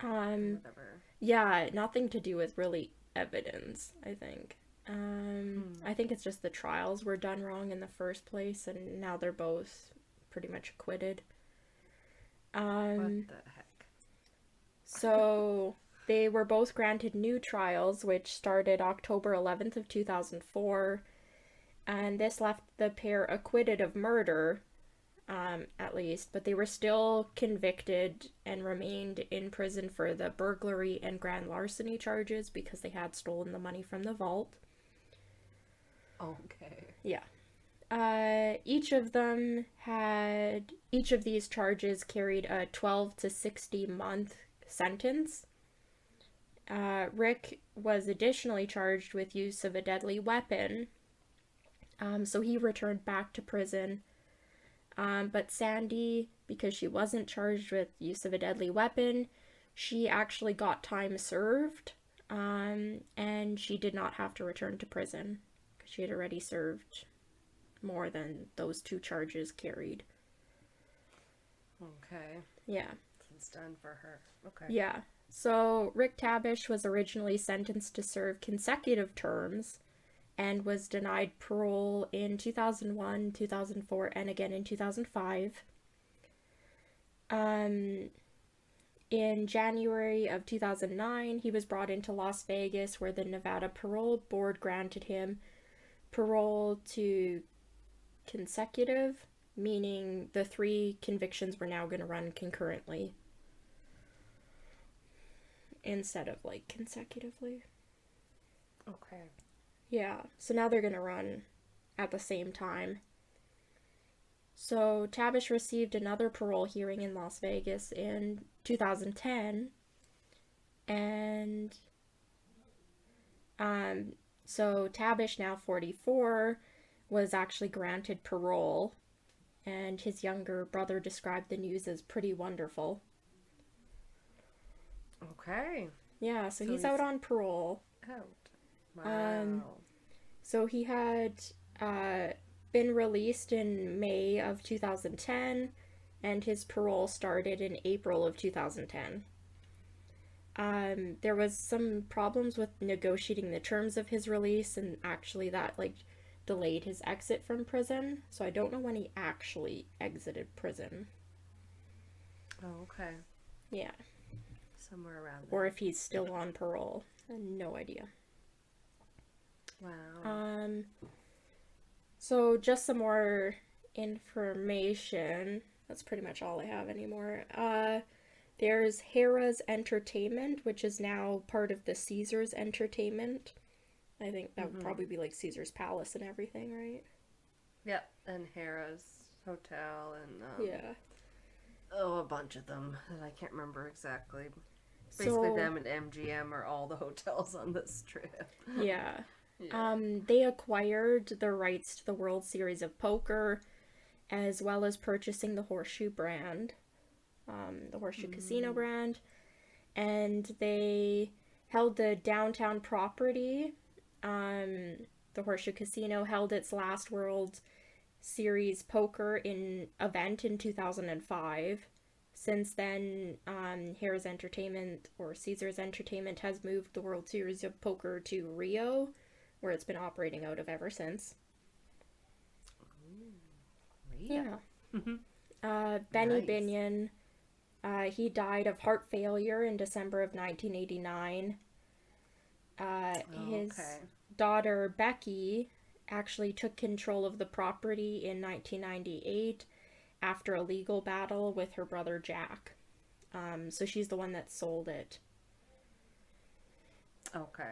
Whatever. Yeah, nothing to do with really evidence, I think. I think it's just the trials were done wrong in the first place, and now they're both pretty much acquitted. What the heck? So they were both granted new trials, which started October 11th of 2004, and this left the pair acquitted of murder, at least, but they were still convicted and remained in prison for the burglary and grand larceny charges because they had stolen the money from the vault. Okay. Yeah. Each of these charges carried a 12 to 60 month sentence. Rick was additionally charged with use of a deadly weapon, so he returned back to prison. But Sandy, because she wasn't charged with use of a deadly weapon, she actually got time served, and she did not have to return to prison because she had already served more than those two charges carried. Okay. Yeah. It's done for her. Okay. Yeah. So Rick Tabish was originally sentenced to serve consecutive terms and was denied parole in 2001, 2004, and again in 2005. In January of 2009, he was brought into Las Vegas, where the Nevada Parole Board granted him parole to consecutive, meaning the 3 convictions were now going to run concurrently instead of, like, consecutively. Okay. Yeah, so now they're going to run at the same time. So Tabish received another parole hearing in Las Vegas in 2010, and so Tabish, now 44, was actually granted parole, and his younger brother described the news as pretty wonderful. Okay. Yeah, so he's out on parole. Out. Wow. So he had been released in May of 2010, and his parole started in April of 2010. There was some problems with negotiating the terms of his release, and actually that, like, delayed his exit from prison, so I don't know when he actually exited prison. Oh, okay. Yeah. Somewhere around there. Or if he's still on parole. I have no idea. Wow. So just some more information. That's pretty much all I have anymore. There's Harrah's Entertainment, which is now part of the Caesars Entertainment. I think that would probably be like Caesar's Palace and everything, right? Yep, and Harrah's Hotel and yeah. Oh, a bunch of them that I can't remember exactly. Basically, So, them and MGM are all the hotels on this trip. Yeah. Yeah. They acquired the rights to the World Series of Poker, as well as purchasing the Horseshoe brand, the Horseshoe Casino brand, and they held the downtown property. The Horseshoe Casino held its last World Series Poker event in 2005. Since then, Harrah's Entertainment, or Caesars Entertainment, has moved the World Series of Poker to Rio, where it's been operating out of ever since. Rio. Yeah. Benny Nice. Binion, he died of heart failure in December of 1989. His daughter, Becky, actually took control of the property in 1998 after a legal battle with her brother Jack. So she's the one that sold it. Okay.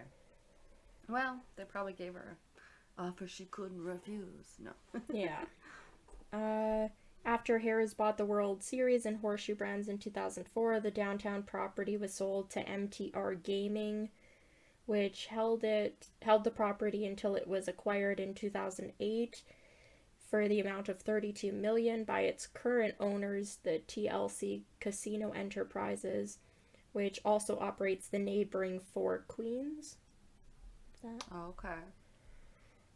Well, they probably gave her an offer she couldn't refuse. No. Yeah. After Harrah's bought the World Series and Horseshoe brands in 2004, the downtown property was sold to MTR Gaming, which held the property until it was acquired in 2008 for the amount of $32 million by its current owners, the TLC Casino Enterprises, which also operates the neighboring Four Queens. Okay.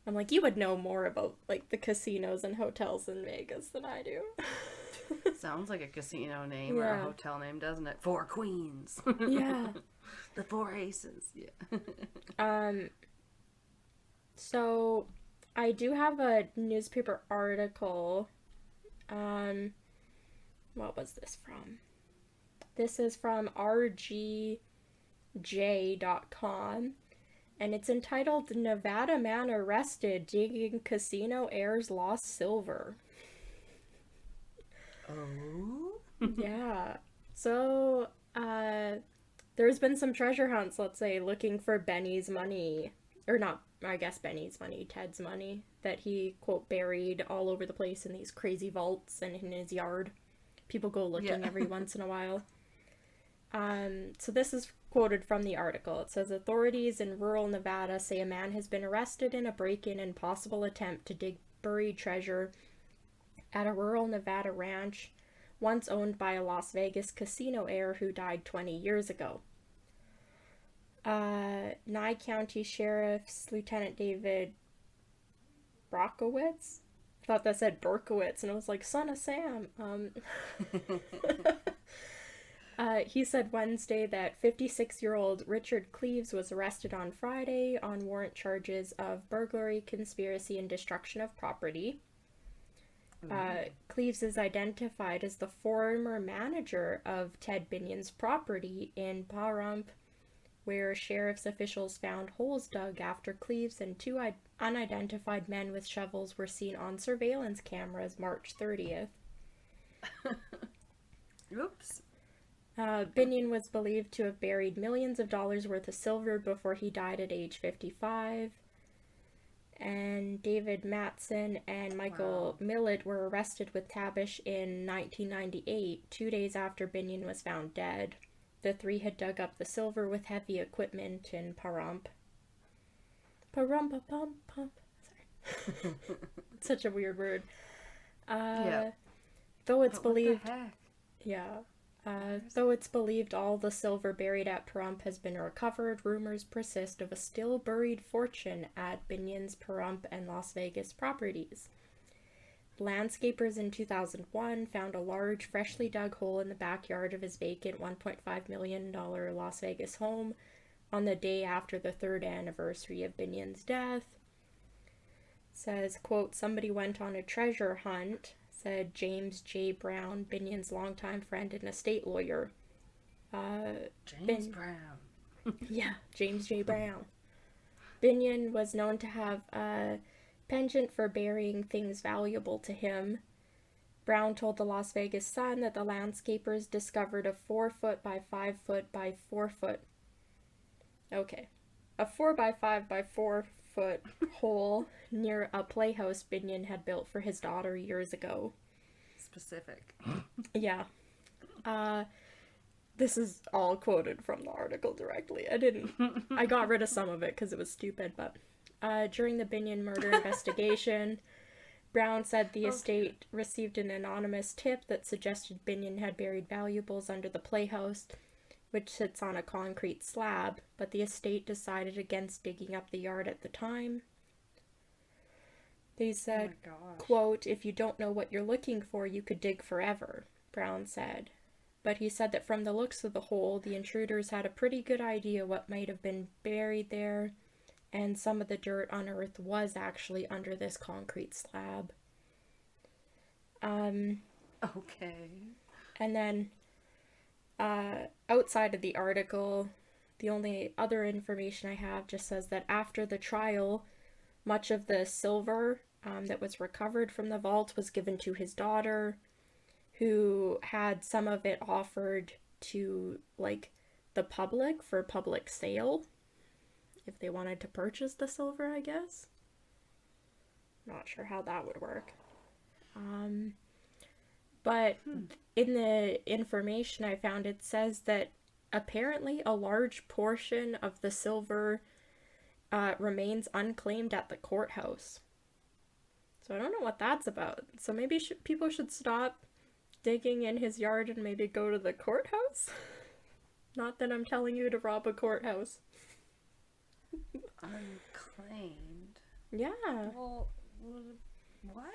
I'm like, you would know more about like the casinos and hotels in Vegas than I do. Sounds like a casino name or a hotel name, doesn't it? Four Queens. Yeah. The Four Aces. Yeah. So I do have a newspaper article. What was this from? This is from rgj.com, and it's entitled "Nevada Man Arrested Digging Casino Heirs Lost Silver." Oh? Yeah. So, there's been some treasure hunts, let's say, looking for Benny's money. Or not, I guess Benny's money, Ted's money, that he, quote, buried all over the place in these crazy vaults and in his yard. People go looking every once in a while. So this is quoted from the article. It says, authorities in rural Nevada say a man has been arrested in a break-in and possible attempt to dig buried treasure at a rural Nevada ranch once owned by a Las Vegas casino heir who died 20 years ago. Nye County Sheriff's Lieutenant David Brokowitz? I thought that said Berkowitz, and I was like, son of Sam. He said Wednesday that 56-year-old Richard Cleaves was arrested on Friday on warrant charges of burglary, conspiracy, and destruction of property. Cleaves is identified as the former manager of Ted Binion's property in Pahrump, where sheriff's officials found holes dug after Cleaves and two unidentified men with shovels were seen on surveillance cameras March 30th. Oops. Binion was believed to have buried millions of dollars worth of silver before he died at age 55. And David Matson and Michael Millett were arrested with Tabish in 1998, 2 days after Binion was found dead. The three had dug up the silver with heavy equipment in Pahrump. Pahrump-a-pump-pump. Sorry. It's such a weird word. Though it's believed... What the heck? Yeah. Though it's believed all the silver buried at Pahrump has been recovered, rumors persist of a still buried fortune at Binion's Pahrump and Las Vegas properties. Landscapers in 2001 found a large, freshly dug hole in the backyard of his vacant $1.5 million Las Vegas home on the day after the 3rd anniversary of Binion's death. It says, quote, somebody went on a treasure hunt, said James J. Brown, Binion's longtime friend and estate lawyer. James Brown. Yeah, James J. Brown. Binion was known to have a penchant for burying things valuable to him. Brown told the Las Vegas Sun that the landscapers discovered a 4-foot by 5-foot by 4-foot. Okay. A 4 by 5 by 4-foot hole near a playhouse Binion had built for his daughter years ago. Specific. Yeah. This is all quoted from the article directly. I got rid of some of it because it was stupid, but during the Binion murder investigation, Brown said the estate received an anonymous tip that suggested Binion had buried valuables under the playhouse, which sits on a concrete slab, but the estate decided against digging up the yard at the time. They said, quote, "If you don't know what you're looking for, you could dig forever," Brown said. But he said that from the looks of the hole, the intruders had a pretty good idea what might have been buried there, and some of the dirt unearthed was actually under this concrete slab. Okay. And then, outside of the article, the only other information I have just says that after the trial, much of the silver that was recovered from the vault was given to his daughter, who had some of it offered to, like, the public for public sale, if they wanted to purchase the silver, I guess. Not sure how that would work. But in the information I found, it says that apparently a large portion of the silver remains unclaimed at the courthouse. So I don't know what that's about. So maybe people should stop digging in his yard and maybe go to the courthouse? Not that I'm telling you to rob a courthouse. Unclaimed? Yeah. Well, what?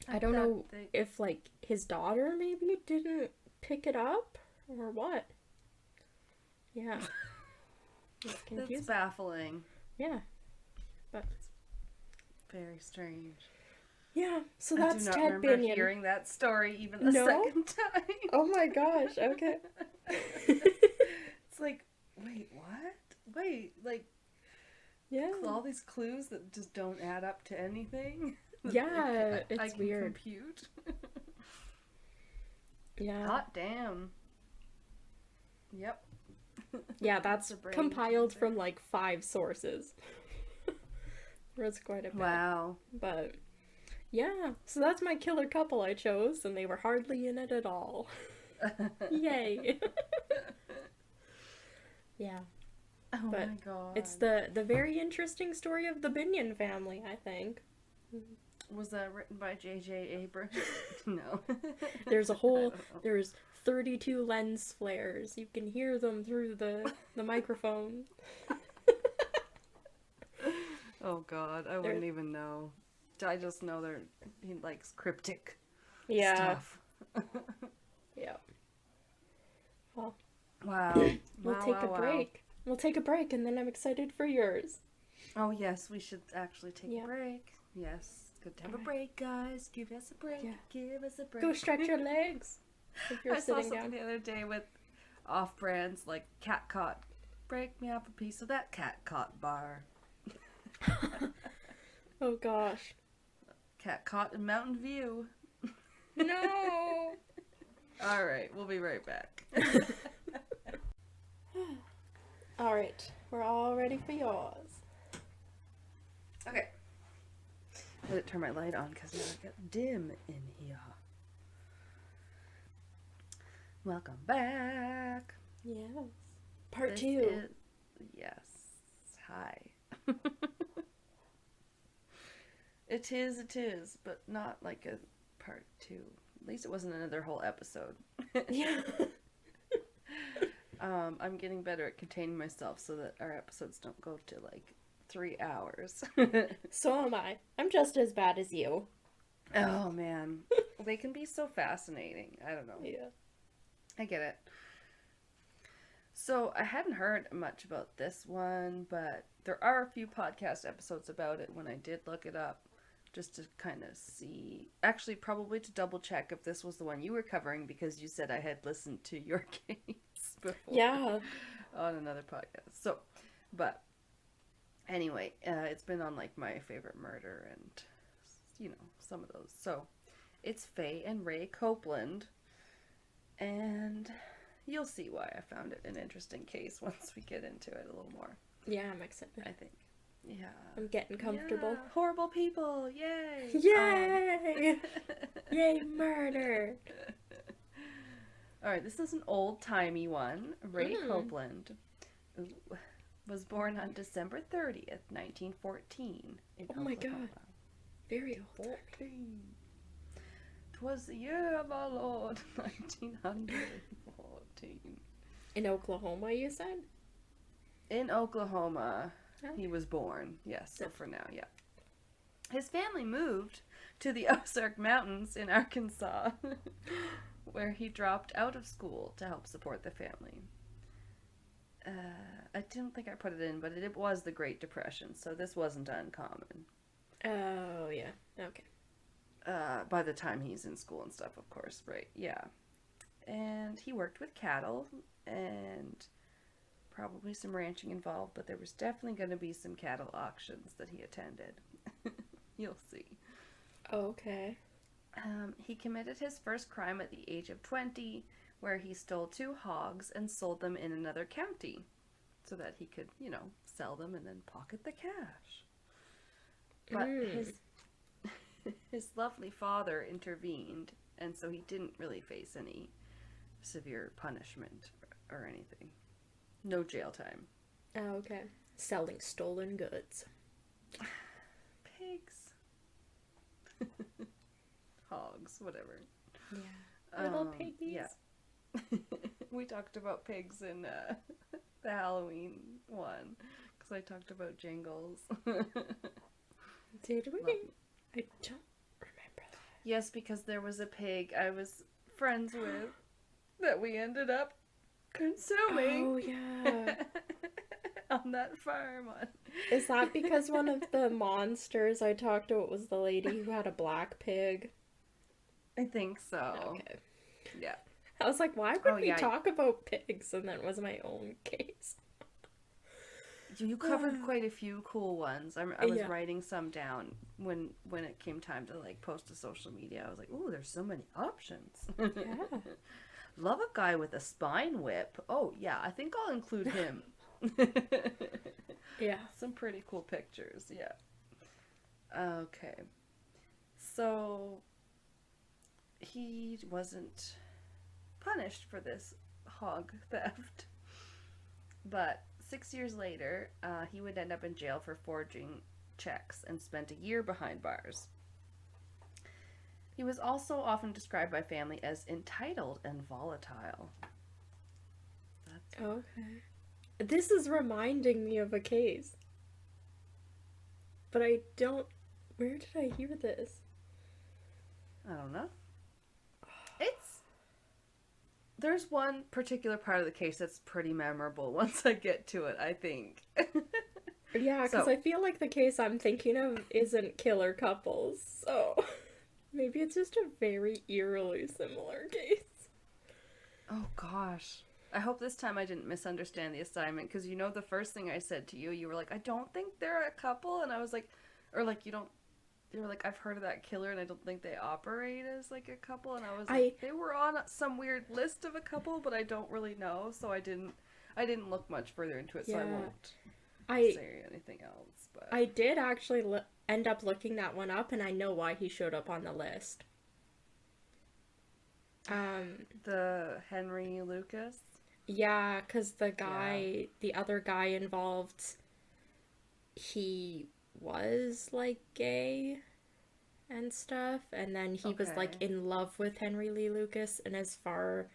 I don't know if, like, his daughter maybe didn't pick it up or what. Yeah. It's confusing. That's baffling. Yeah. But very strange. Yeah, so that's Ted Binion. I do not remember hearing that story even the second time. Oh my gosh, okay. It's like, wait, what? Wait, like, yeah, all these clues that just don't add up to anything? Yeah, it's I can weird. Compute. Yeah. Hot damn. Yep. Yeah, that's compiled from like 5 sources. There's quite a bit. Wow. But yeah, so that's my killer couple I chose, and they were hardly in it at all. Yay. Yeah. Oh but my god. It's the very interesting story of the Binion family, I think. Was that written by J.J. Abrams? No. There's 32 lens flares. You can hear them through the microphone. Oh god, I wouldn't even know. I just know he likes cryptic stuff. Yeah. Well, wow. We'll take a break. We'll take a break, and then I'm excited for yours. Oh yes, we should actually take a break. Yes, good to have a break, guys. Give us a break. Yeah. Give us a break. Go stretch your legs. If you're sitting saw something the other day with off-brands like Cat Caught. Break me off a piece of that Cat Caught bar. Oh gosh. Cat Caught in Mountain View. No. All right, we'll be right back. All right, we're all ready for yours. Okay. Let it turn my light on because now it got dim in here. Welcome back. Yes. Part 2. Yes. Hi. It is, but not like a part 2. At least it wasn't another whole episode. Yeah. I'm getting better at containing myself so that our episodes don't go to like 3 hours. So am I. I'm just as bad as you. Oh man. They can be so fascinating. I don't know. Yeah. I get it. So I hadn't heard much about this one, but there are a few podcast episodes about it when I did look it up. Just to kind of see, actually probably to double check if this was the one you were covering, because you said I had listened to your case before. Yeah. On another podcast. So, but Anyway, it's been on, like, My Favorite Murder and, you know, some of those. So, it's Faye and Ray Copeland, and you'll see why I found it an interesting case once we get into it a little more. Yeah, I'm excited. I think. Yeah. I'm getting comfortable. Yeah. Horrible people, yay! Yay! Yay, murder! Alright, this is an old-timey one. Ray Copeland was born on December 30th, 1914 in Oklahoma. My god. Very old. 'Twas the year of our Lord, 1914. In Oklahoma, you said? In Oklahoma, Okay. he was born. Yes, so for now, yeah. His family moved to the Ozark Mountains in Arkansas, where he dropped out of school to help support the family. I didn't think I put it in, but it was the Great Depression, so this wasn't uncommon. Oh, yeah. Okay. By the time he's in school and stuff, of course, right? Yeah. And he worked with cattle, and probably some ranching involved, but there was definitely going to be some cattle auctions that he attended. You'll see. Okay. He committed his first crime at the age of 20, where he stole 2 hogs and sold them in another county so that he could, you know, sell them and then pocket the cash. But his lovely father intervened, and so he didn't really face any severe punishment or anything. No jail time. Oh, okay. Selling stolen goods. Pigs. Hogs, whatever. Yeah. Little piggies. Yeah. We talked about pigs in the Halloween one, because I talked about Jingles. Did we? I don't remember that. Yes, because there was a pig I was friends with that we ended up consuming. Oh, yeah. On that farm. Is that because one of the monsters I talked about was the lady who had a black pig? I think so. Okay. Yeah. I was like, why would we talk about pigs? And that was my own case. You covered quite a few cool ones. I was writing some down when it came time to, like, post to social media. I was like, ooh, there's so many options. Yeah. Love a guy with a spine whip. Oh, yeah, I think I'll include him. Yeah. Some pretty cool pictures, yeah. Okay. So, he wasn't punished for this hog theft. But 6 years later, he would end up in jail for forging checks and spent a year behind bars. He was also often described by family as entitled and volatile. Okay. This is reminding me of a case. But I don't... Where did I hear this? I don't know. There's one particular part of the case that's pretty memorable once I get to it, I think. Yeah, because I feel like the case I'm thinking of isn't killer couples, so maybe it's just a very eerily similar case. Oh gosh. I hope this time I didn't misunderstand the assignment, because you know the first thing I said to you, you were like, I don't think they're a couple, and I was like, or like, you were like, I've heard of that killer and I don't think they operate as, like, a couple, and I was like, they were on some weird list of a couple, but I don't really know, so I didn't look much further into it, so I won't say anything else, but... I did actually end up looking that one up, and I know why he showed up on the list. The Henry Lucas? Yeah, because the other guy involved, he was, like, gay and stuff, and then he was, like, in love with Henry Lee Lucas, and as far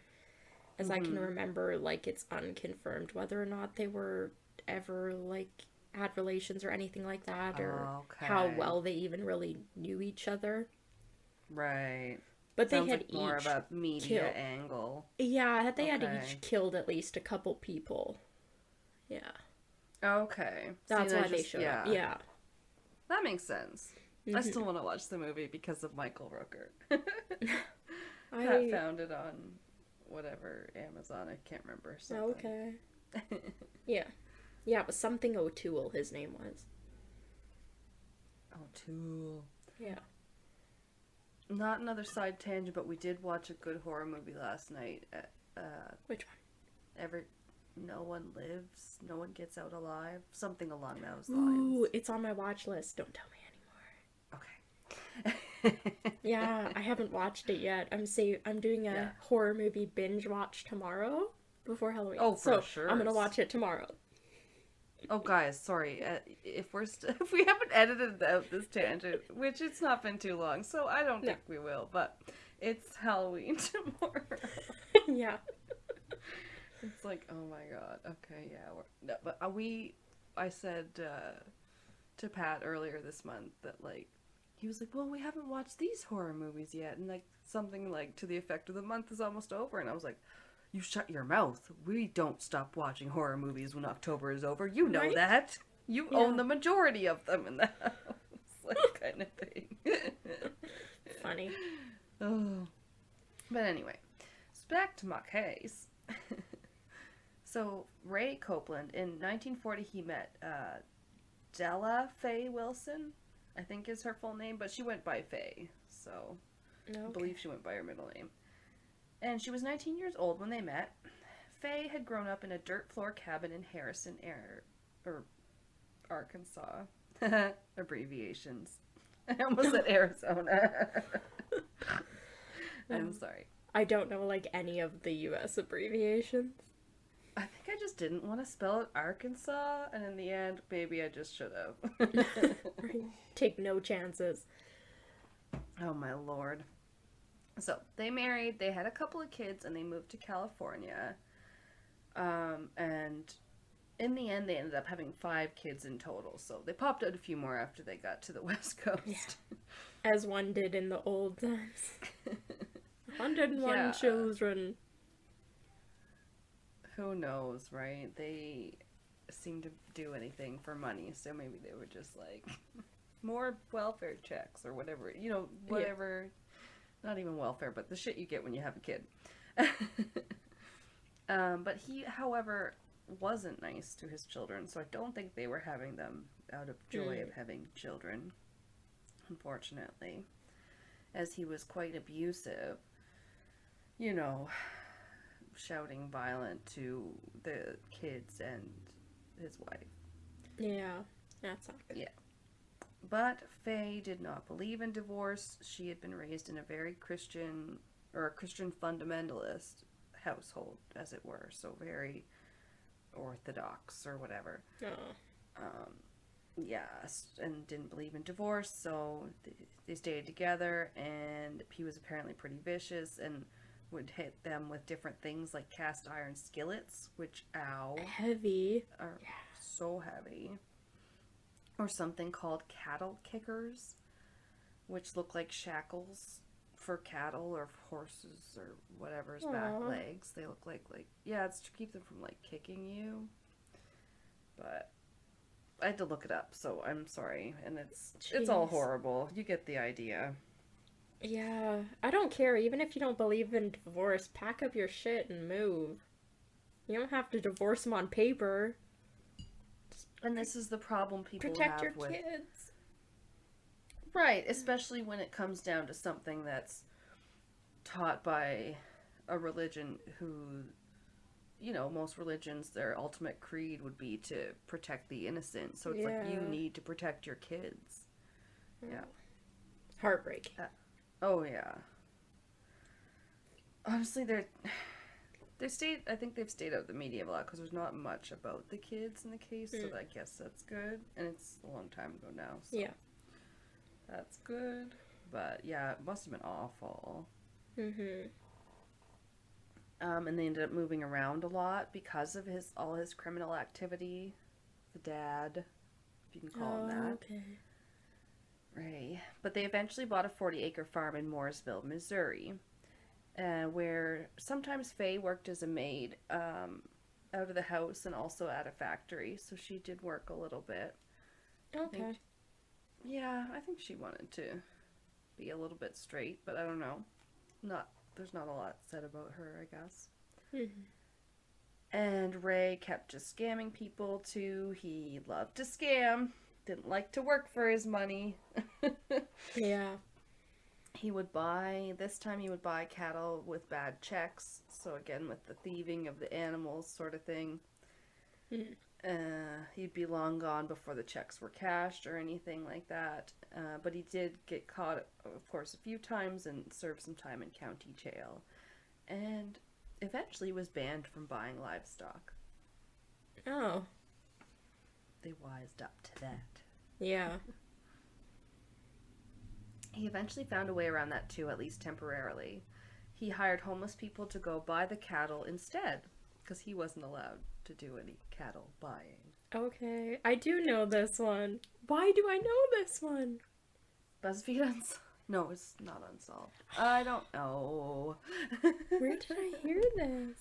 as I can remember, like, it's unconfirmed whether or not they were ever, like, had relations or anything like that, or how well they even really knew each other. Right. But Sounds they had like more of a media angle. Yeah, they had each killed at least a couple people. Yeah. Okay. That's why they showed up. Yeah. That makes sense. I still want to watch the movie because of Michael Rooker. I found it on whatever, Amazon, I can't remember. Something. Okay. Yeah. Yeah, it was something O'Toole, his name was. O'Toole. Yeah. Not another side tangent, but we did watch a good horror movie last night. Which one? No One Lives, No One Gets Out Alive, something along those lines. Ooh, it's on my watch list. Don't tell me anymore. Okay. Yeah, I haven't watched it yet. I'm doing a horror movie binge watch tomorrow before Halloween. Oh, for sure. I'm gonna watch it tomorrow. Oh, guys, sorry. If we haven't edited out this tangent, which it's not been too long, so I don't think we will. But it's Halloween tomorrow. Yeah. It's like, oh my god. Okay, yeah. But I said to Pat earlier this month that, like, he was like, well, we haven't watched these horror movies yet, and like something like to the effect of the month is almost over, and I was like, you shut your mouth. We don't stop watching horror movies when October is over. You know that. You own the majority of them in the house, like, kind of thing. Funny. Oh. But anyway, so back to my case. So, Ray Copeland, in 1940, he met Della Faye Wilson, I think is her full name, but she went by Faye, so I believe she went by her middle name. And she was 19 years old when they met. Faye had grown up in a dirt floor cabin in Harrison, Arkansas. Abbreviations. I almost said Arizona. I'm sorry. I don't know, like, any of the U.S. abbreviations. I think I just didn't want to spell it Arkansas, and in the end, maybe I just should have. Take no chances. Oh, my lord. So, they married, they had a couple of kids, and they moved to California. And in the end, they ended up having 5 kids in total. So, they popped out a few more after they got to the West Coast. Yeah. As one did in the old times. 101 children. Who knows, right? They seem to do anything for money, so maybe they were just like, more welfare checks or whatever. You know, whatever. Yeah. Not even welfare, but the shit you get when you have a kid. But he, however, wasn't nice to his children, so I don't think they were having them out of joy of having children, unfortunately. As he was quite abusive. You know, shouting violent to the kids and his wife. Yeah, that's not good. Yeah. But Faye did not believe in divorce. She had been raised in a very Christian, or a Christian fundamentalist household, as it were. So very orthodox or whatever. Oh. Yes, and didn't believe in divorce, so they stayed together, and he was apparently pretty vicious and would hit them with different things like cast iron skillets, which, ow. Heavy. Are so heavy. Or something called cattle kickers, which look like shackles for cattle or horses or whatever's back legs. They look like, it's to keep them from, like, kicking you. But I had to look it up, so I'm sorry. And it's all horrible. You get the idea. Yeah, I don't care. Even if you don't believe in divorce, pack up your shit and move. You don't have to divorce them on paper. And this is the problem people protect have your with kids. Right, especially when it comes down to something that's taught by a religion who, you know, most religions, their ultimate creed would be to protect the innocent. So it's like, you need to protect your kids. Yeah. Heartbreaking. Oh, yeah. Honestly, I think they've stayed out of the media a lot because there's not much about the kids in the case, so I guess that's good. And it's a long time ago now, so that's good. But yeah, it must have been awful. Mm-hmm. And they ended up moving around a lot because of all his criminal activity. The dad, if you can call him that. Okay. Right. But they eventually bought a 40-acre farm in Mooresville, Missouri, where sometimes Faye worked as a maid out of the house and also at a factory, so she did work a little bit. Okay. I think she wanted to be a little bit straight, but I don't know. There's not a lot said about her, I guess. Mm-hmm. And Ray kept just scamming people too. He loved to scam. Didn't like to work for his money. Yeah. This time he would buy cattle with bad checks. So again, with the thieving of the animals sort of thing. He'd be long gone before the checks were cashed or anything like that. But he did get caught, of course, a few times and served some time in county jail. And eventually was banned from buying livestock. Oh. They wised up to that. Yeah. He eventually found a way around that too, at least temporarily. He hired homeless people to go buy the cattle instead, because he wasn't allowed to do any cattle buying. Okay. I do know this one. Why do I know this one? BuzzFeed Unsolved? No, it's not Unsolved. I don't know. Where did I hear this?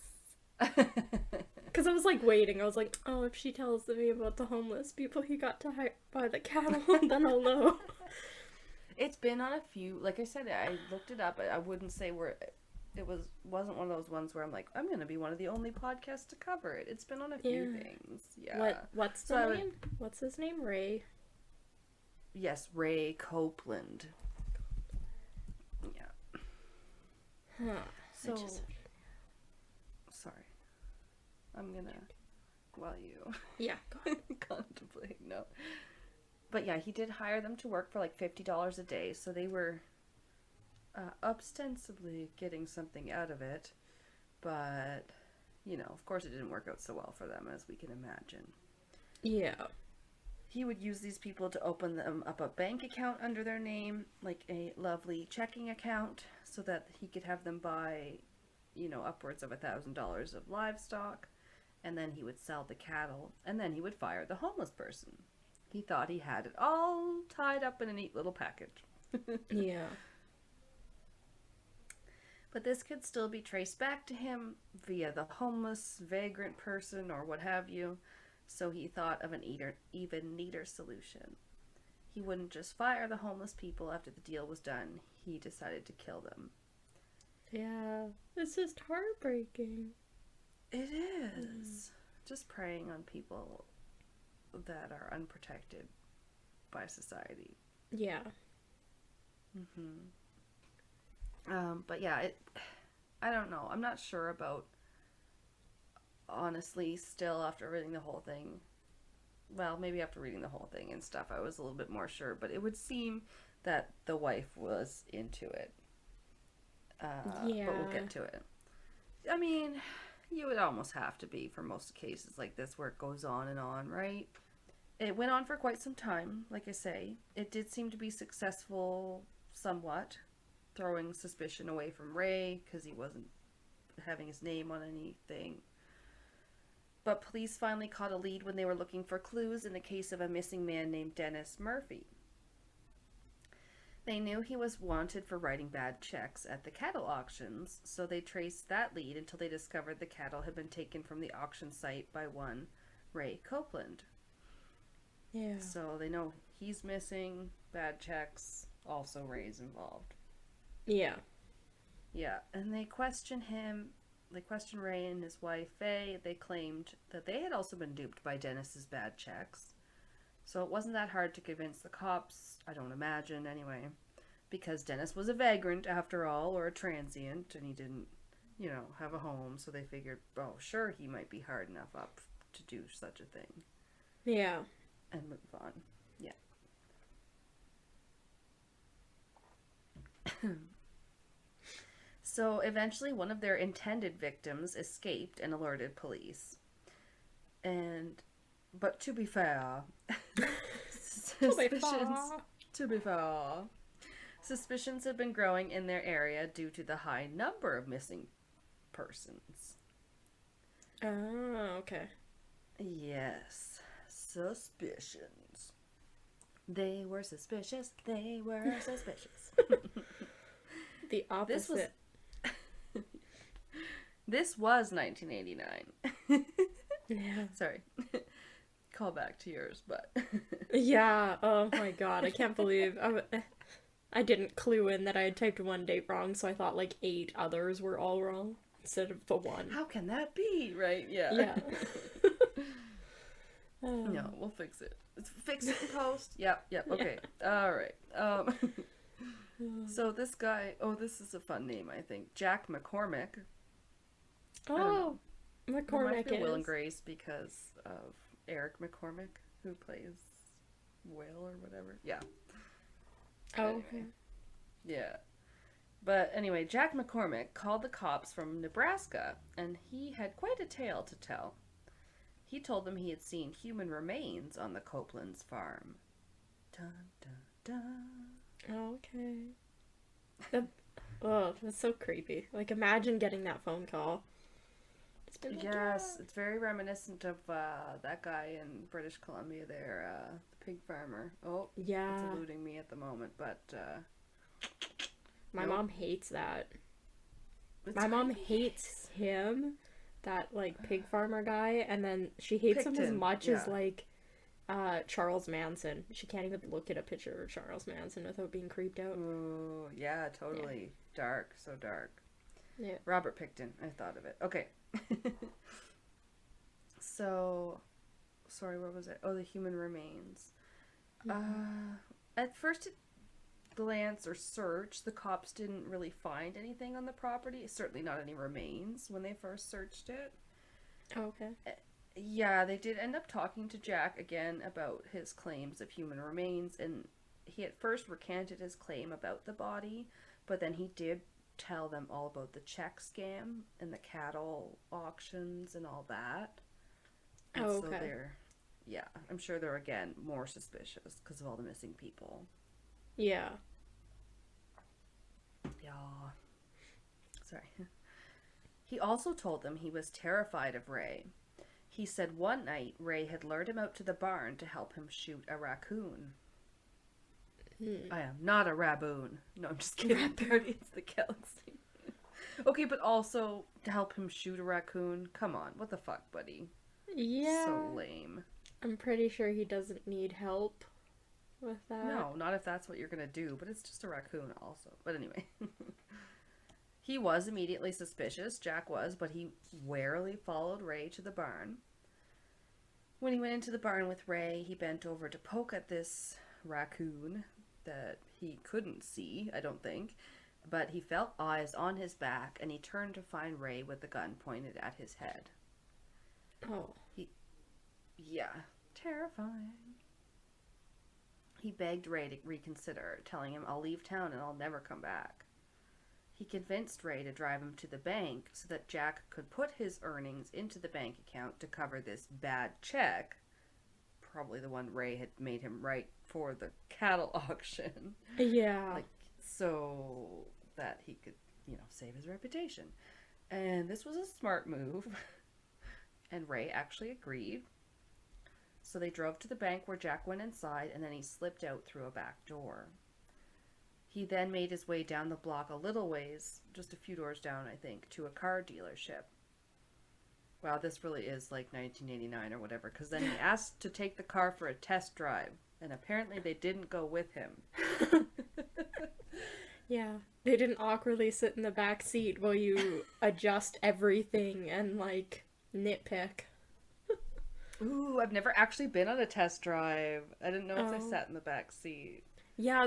Because I was like waiting. I was like, oh, if she tells me about the homeless people he got to buy the cattle, then I'll know. It's been on a few, like I said, I looked it up. I wouldn't say wasn't one of those ones where I'm like, I'm going to be one of the only podcasts to cover it. It's been on a few things. Yeah. What's the name? What's his name? Ray? Yes, Ray Copeland. Yeah. Huh. So, sorry. I'm going to, while you yeah, go ahead. contemplate, no. But yeah, he did hire them to work for like $50 a day, so they were ostensibly getting something out of it. But, you know, of course it didn't work out so well for them, as we can imagine. Yeah. He would use these people to open them up a bank account under their name, like a lovely checking account, so that he could have them buy, you know, upwards of $1,000 of livestock, and then he would sell the cattle, and then he would fire the homeless person. He thought he had it all tied up in a neat little package. Yeah. But this could still be traced back to him via the homeless, vagrant person, or what have you, so he thought of an even neater solution. He wouldn't just fire the homeless people after the deal was done. He decided to kill them. Yeah. It's just heartbreaking. It is. Just preying on people that are unprotected by society. Yeah. But yeah, I don't know. I'm not sure about, honestly, still after reading the whole thing. Well, maybe after reading the whole thing and stuff, I was a little bit more sure. But it would seem that the wife was into it. Yeah. But we'll get to it. I mean, you would almost have to be for most cases like this where it goes on and on, right? It went on for quite some time, like I say. It did seem to be successful somewhat, throwing suspicion away from Ray because he wasn't having his name on anything. But police finally caught a lead when they were looking for clues in the case of a missing man named Dennis Murphy. They knew he was wanted for writing bad checks at the cattle auctions, so they traced that lead until they discovered the cattle had been taken from the auction site by one Ray Copeland. Yeah. So they know he's missing, bad checks, also Ray's involved. Yeah. Yeah, and they questioned Ray and his wife, Faye. They claimed that they had also been duped by Dennis's bad checks. So it wasn't that hard to convince the cops, I don't imagine, anyway. Because Dennis was a vagrant, after all, or a transient, and he didn't, you know, have a home. So they figured, oh, sure, he might be hard enough up to do such a thing. Yeah. And move on. Yeah. So eventually one of their intended victims escaped and alerted police. But to be fair, suspicions have been growing in their area due to the high number of missing persons. Oh, okay. Yes. Suspicions. They were suspicious. They were suspicious. The opposite. This was 1989. Yeah. Sorry. Call back to yours, but... Yeah, oh my god, I can't believe... I didn't clue in that I had typed one date wrong, so I thought like 8 others were all wrong. instead of the one. How can that be? Right? Yeah. Yeah. No, we'll fix it. Fix it in post. Yep. Okay. Yeah. All right. So this guy, this is a fun name, I think. Jack McCormick. Oh, McCormick is. Will and Grace because of Eric McCormick, who plays Will or whatever. Yeah. Oh, anyway. okay. Yeah. But anyway, Jack McCormick called the cops from Nebraska, and he had quite a tale to tell. He told them he had seen human remains on the Copelands farm. Dun, dun, dun. Okay. That's so creepy. Like, imagine getting that phone call. Yes, it's very reminiscent of that guy in British Columbia there, the pig farmer. Oh, yeah. It's eluding me at the moment, but my mom hates that. My mom hates him, that, like, pig farmer guy, and then she hates him as much as, like, Charles Manson. She can't even look at a picture of Charles Manson without being creeped out. Ooh, yeah, totally. Yeah. Dark, so dark. Yeah. Robert Pickton, I thought of it. Okay. So, sorry, what was it? Oh, the human remains. At first glance or search, the cops didn't really find anything on the property. Certainly not any remains when they first searched it. Oh, okay. Yeah, they did end up talking to Jack again about his claims of human remains, and he at first recanted his claim about the body, but then he did tell them all about the check scam and the cattle auctions and all that. And okay. So I'm sure they're again more suspicious because of all the missing people. Yeah. Yeah. Sorry. He also told them he was terrified of Ray. He said one night Ray had lured him out to the barn to help him shoot a raccoon. I am not a raboon. No, I'm just kidding. It's the Kelsey. Okay, but also to help him shoot a raccoon? Come on, what the fuck, buddy? Yeah. So lame. I'm pretty sure he doesn't need help with that. No, not if that's what you're gonna do, but it's just a raccoon also. But anyway. He was immediately suspicious, Jack was, but he warily followed Ray to the barn. When he went into the barn with Ray, he bent over to poke at this raccoon that he couldn't see, I don't think, but he felt eyes on his back, and he turned to find Ray with the gun pointed at his head. Oh. Yeah, terrifying. He begged Ray to reconsider, telling him, "I'll leave town and I'll never come back." He convinced Ray to drive him to the bank so that Jack could put his earnings into the bank account to cover this bad check, probably the one Ray had made him write for the cattle auction. Yeah. So that he could, save his reputation. And this was a smart move. And Ray actually agreed. So they drove to the bank where Jack went inside, and then he slipped out through a back door. He then made his way down the block a little ways, just a few doors down, I think, to a car dealership. Wow, this really is like 1989 or whatever, because then he asked to take the car for a test drive, and apparently they didn't go with him. Yeah, they didn't awkwardly sit in the back seat while you adjust everything and, nitpick. Ooh, I've never actually been on a test drive. I didn't know if they sat in the back seat. Yeah,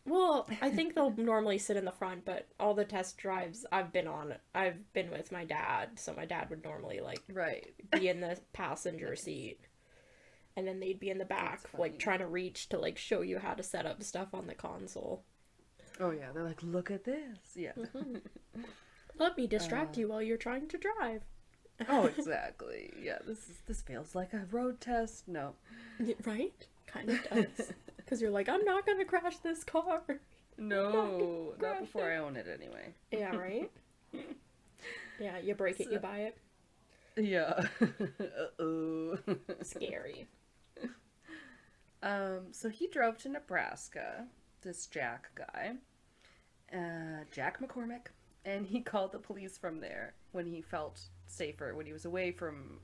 well, I think they'll normally sit in the front, but all the test drives I've been on, I've been with my dad, so my dad would normally, be in the passenger seat. And then they'd be in the back, trying to reach to, show you how to set up stuff on the console. Oh, yeah, they're like, look at this. Yeah. Mm-hmm. Let me distract you while you're trying to drive. Oh, exactly. Yeah, this feels like a road test. No. Right? Kind of does. Because you're like, I'm not going to crash this car. No, not before I own it anyway. Yeah, right? Yeah, you break it, you buy it. Yeah. Uh-oh. Scary. So he drove to Nebraska, this Jack guy, Jack McCormick, and he called the police from there when he felt safer, when he was away from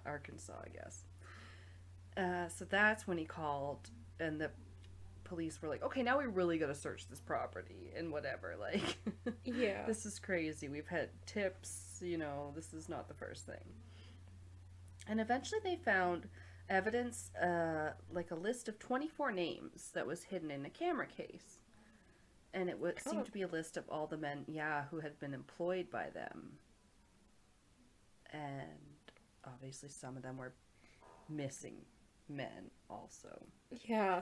Arkansas, I guess. So that's when he called, and the police were like, okay, now we really gotta search this property and whatever. Like, yeah, this is crazy. We've had tips, you know, this is not the first thing. And eventually they found evidence, like a list of 24 names that was hidden in a camera case. And it seemed to be a list of all the men, who had been employed by them. And obviously some of them were missing men also. Yeah.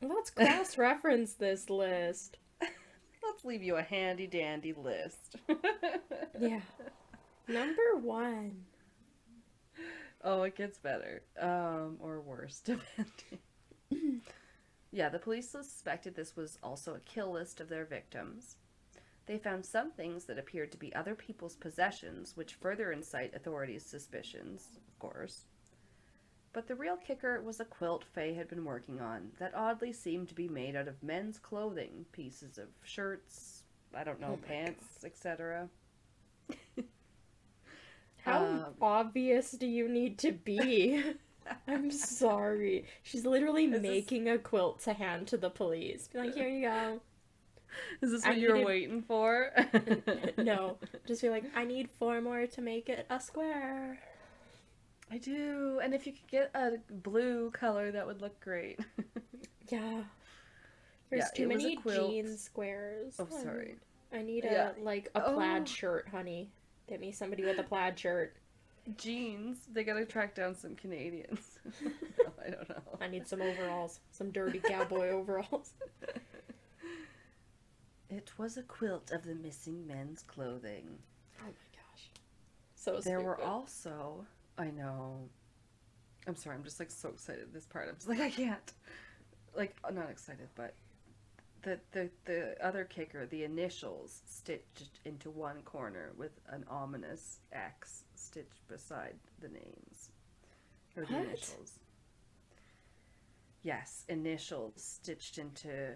Let's cross-reference this list. Let's leave you a handy-dandy list. Yeah. Number 1. Oh, it gets better. Or worse, depending. Yeah, the police suspected this was also a kill list of their victims. They found some things that appeared to be other people's possessions, which further incite authorities' suspicions, of course. But the real kicker was a quilt Faye had been working on that oddly seemed to be made out of men's clothing, pieces of shirts, I don't know, pants, etc. How obvious do you need to be? I'm sorry. She's literally making a quilt to hand to the police. Be like, here you go. Is this what you're waiting for? No. Just be like, I need 4 more to make it a square. I do. And if you could get a blue color, that would look great. Yeah. There's too many jean squares. Oh, sorry. I need a plaid shirt, honey. Get me somebody with a plaid shirt. Jeans. They gotta track down some Canadians. No, I don't know. I need some overalls. Some dirty cowboy overalls. It was a quilt of the missing men's clothing. Oh my gosh. So there were also... I know. I'm sorry, I'm just like so excited this part. I'm just like, I can't. Like, I'm not excited, but the other kicker, the initials stitched into one corner with an ominous X stitched beside the names. Or the initials. Yes, initials stitched into,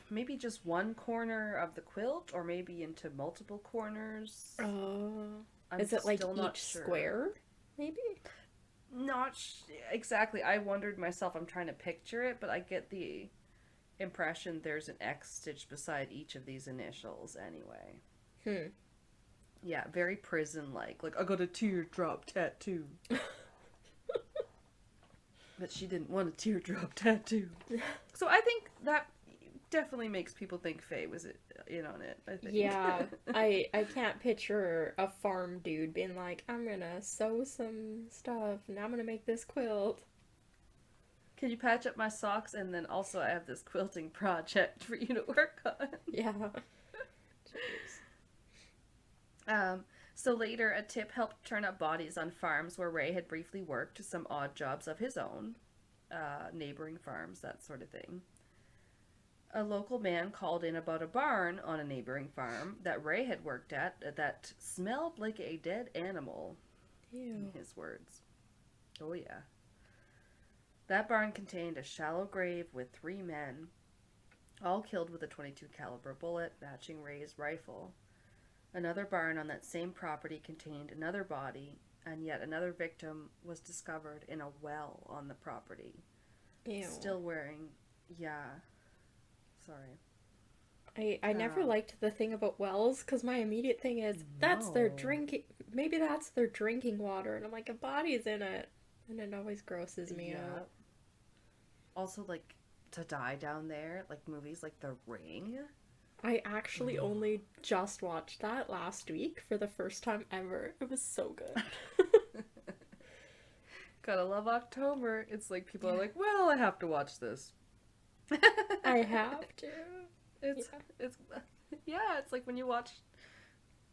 maybe just one corner of the quilt, or maybe into multiple corners. Is it like each square? Maybe? Not exactly. I wondered myself. I'm trying to picture it, but I get the impression there's an X stitched beside each of these initials anyway. Yeah, very prison-like. Like, I got a teardrop tattoo. But she didn't want a teardrop tattoo. So I think that definitely makes people think Faye was in on it, I think. Yeah, I can't picture a farm dude being like, I'm gonna sew some stuff and I'm gonna make this quilt. Can you patch up my socks? And then also I have this quilting project for you to work on. Yeah. So later, a tip helped turn up bodies on farms where Ray had briefly worked some odd jobs of his own, neighboring farms, that sort of thing. A local man called in about a barn on a neighboring farm that Ray had worked at that smelled like a dead animal. Ew. In his words. Oh yeah. That barn contained a shallow grave with 3 men, all killed with a .22 caliber bullet matching Ray's rifle. Another barn on that same property contained another body, and yet another victim was discovered in a well on the property. Ew. Still wearing, sorry. I never liked the thing about wells, because my immediate thing is, that's their drinking, maybe that's their drinking water, and I'm like, a body's in it, and it always grosses me out. Also, like, to die down there, like movies like The Ring. I actually only just watched that last week for the first time ever. It was so good. Gotta love October. It's like people are like, well, I have to watch this. I have to. It's like when you watch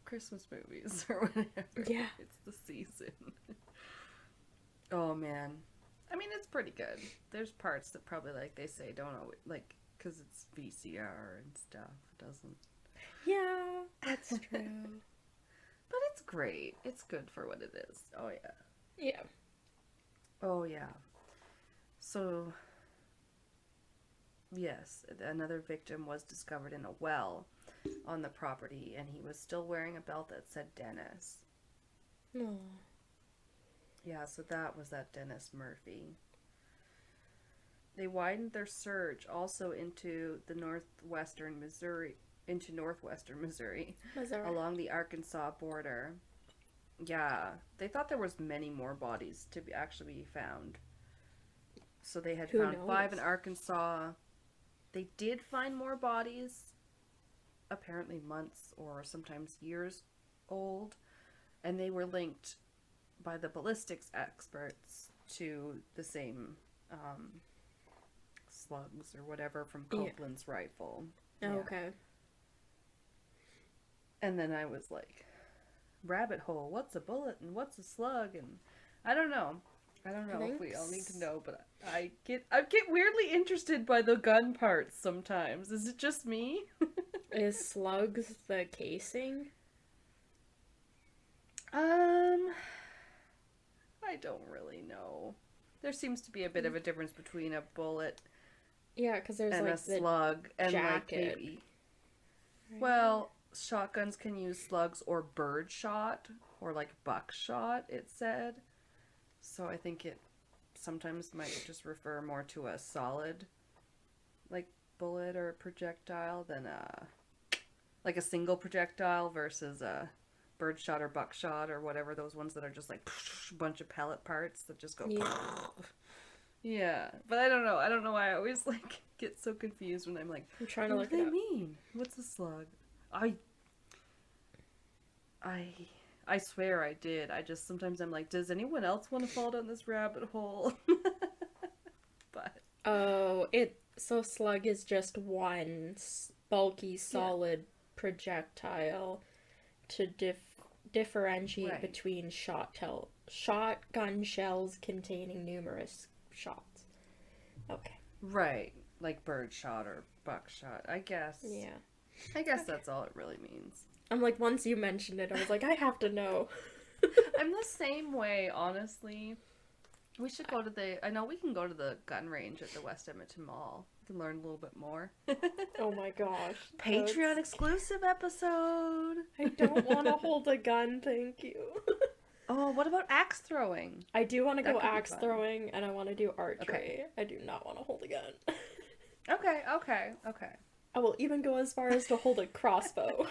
Christmas movies or whatever. Yeah. It's the season. Oh man. I mean, it's pretty good. There's parts that probably, like they say, don't always, like, because it's VCR and stuff. It doesn't. Yeah, that's true. But it's great. It's good for what it is. Oh, yeah. Yeah. Oh, yeah. So, yes, another victim was discovered in a well on the property, and he was still wearing a belt that said Dennis. No. Yeah, so that was that Dennis Murphy. widened their search also into northwestern Missouri, along the Arkansas border. Yeah, they thought there was many more bodies to actually be found. So they had found 5 in Arkansas. They did find more bodies, apparently months or sometimes years old, and they were linked by the ballistics experts to the same slugs or whatever from Copeland's rifle. Oh, yeah. Okay. And then I was like, rabbit hole, what's a bullet and what's a slug? And I don't know if we all need to know, but I get weirdly interested by the gun parts sometimes. Is it just me? Is slugs the casing? I don't really know. There seems to be a bit of a difference between a bullet, because there's and like a slug, and jacket. like maybe. Well, shotguns can use slugs or bird shot or like buckshot. It said, so I think it sometimes might just refer more to a solid, like bullet or projectile than like a single projectile versus a birdshot or buckshot or whatever, those ones that are just like a bunch of pellet parts that just go yeah. But I don't know why I always like get so confused when I'm like, I'm trying to look it up. What do they mean? What's a slug? I swear I did. I just sometimes I'm like, does anyone else want to fall down this rabbit hole? But so slug is just one bulky solid projectile to differentiate between shotgun shells containing numerous shots. Okay. Right, like birdshot or buckshot, I guess. Yeah. I guess that's all it really means. I'm like, once you mentioned it, I was like, I have to know. I'm the same way, honestly. We should go to I know we can go to the gun range at the West Edmonton Mall. We can learn a little bit more. Oh my gosh. Patreon exclusive episode. I don't want to hold a gun, thank you. Oh, what about axe throwing? I do want to go axe throwing, and I want to do archery. Okay. I do not want to hold a gun. Okay. I will even go as far as to hold a crossbow.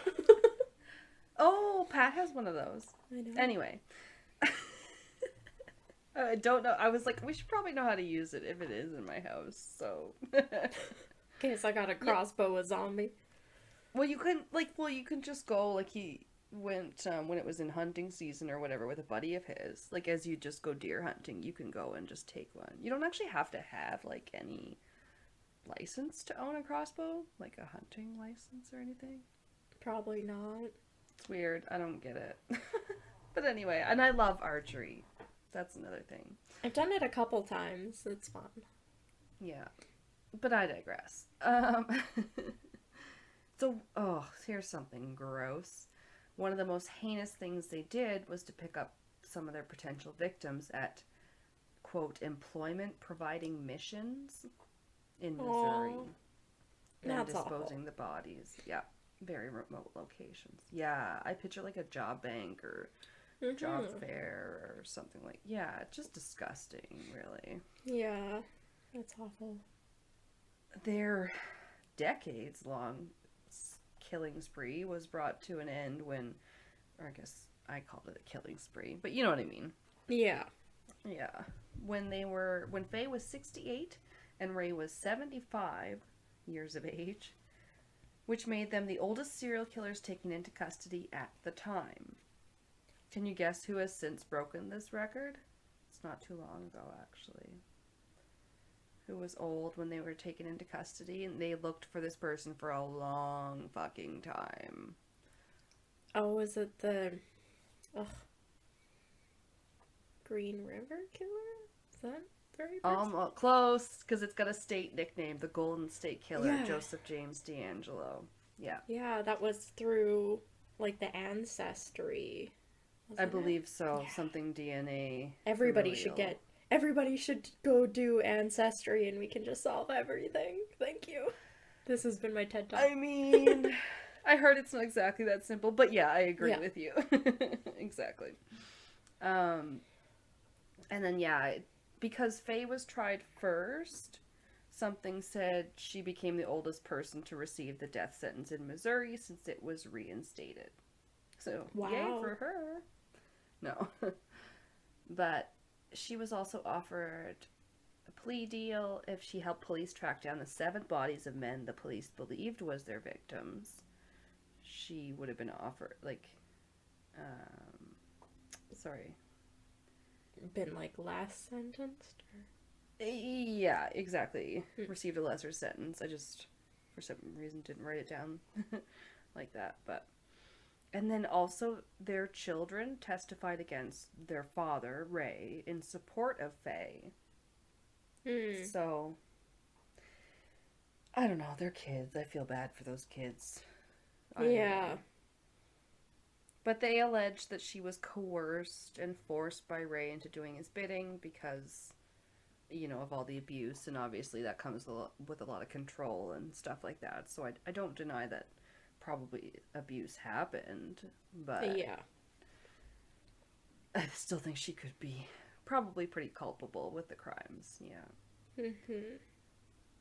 Oh, Pat has one of those. I know. Anyway. I don't know. I was like, we should probably know how to use it if it is in my house, so. Okay, so I got a crossbow, a zombie. Well, you can just go, like, he went, when it was in hunting season or whatever with a buddy of his. Like, as you just go deer hunting, you can go and just take one. You don't actually have to have, like, any license to own a crossbow, like a hunting license or anything. Probably not. It's weird. I don't get it. But anyway, and I love archery. That's another thing. I've done it a couple times. It's fun. Yeah. But I digress. So, here's something gross. One of the most heinous things they did was to pick up some of their potential victims at, quote, employment providing missions in Missouri. And disposing the bodies. Yeah. Very remote locations. Yeah. I picture like a job bank or job fair or something like. Yeah. It's just disgusting, really. Yeah. That's awful. Their decades-long killing spree was brought to an end when, or I guess I called it a killing spree, but you know what I mean. Yeah. Yeah. When Faye was 68 and Ray was 75 years of age, which made them the oldest serial killers taken into custody at the time. Can you guess who has since broken this record? It's not too long ago, actually. Who was old when they were taken into custody, and they looked for this person for a long fucking time. Oh, is it the Green River Killer? Is that the right person? Close, because it's got a state nickname, the Golden State Killer, Joseph James D'Angelo. Yeah. Yeah, that was through, like, the ancestry. I believe so. Yeah. Something DNA. Everybody should go do Ancestry and we can just solve everything. Thank you. This has been my TED Talk. I mean, I heard it's not exactly that simple, but yeah, I agree with you. Exactly. And then, because Faye was tried first, something said she became the oldest person to receive the death sentence in Missouri since it was reinstated. So, yay for her. No. But she was also offered a plea deal if she helped police track down the 7 bodies of men the police believed was their victims. She would have been offered, like, been, like, last sentenced? Or? Yeah, exactly. Received a lesser sentence. I just, for some reason, didn't write it down like that, but... And then also, their children testified against their father, Ray, in support of Faye. So, I don't know, they're kids. I feel bad for those kids. Yeah. But they allege that she was coerced and forced by Ray into doing his bidding because, you know, of all the abuse, and obviously that comes with a lot of control and stuff like that. So I don't deny that probably abuse happened, but yeah, I still think she could be probably pretty culpable with the crimes. Yeah.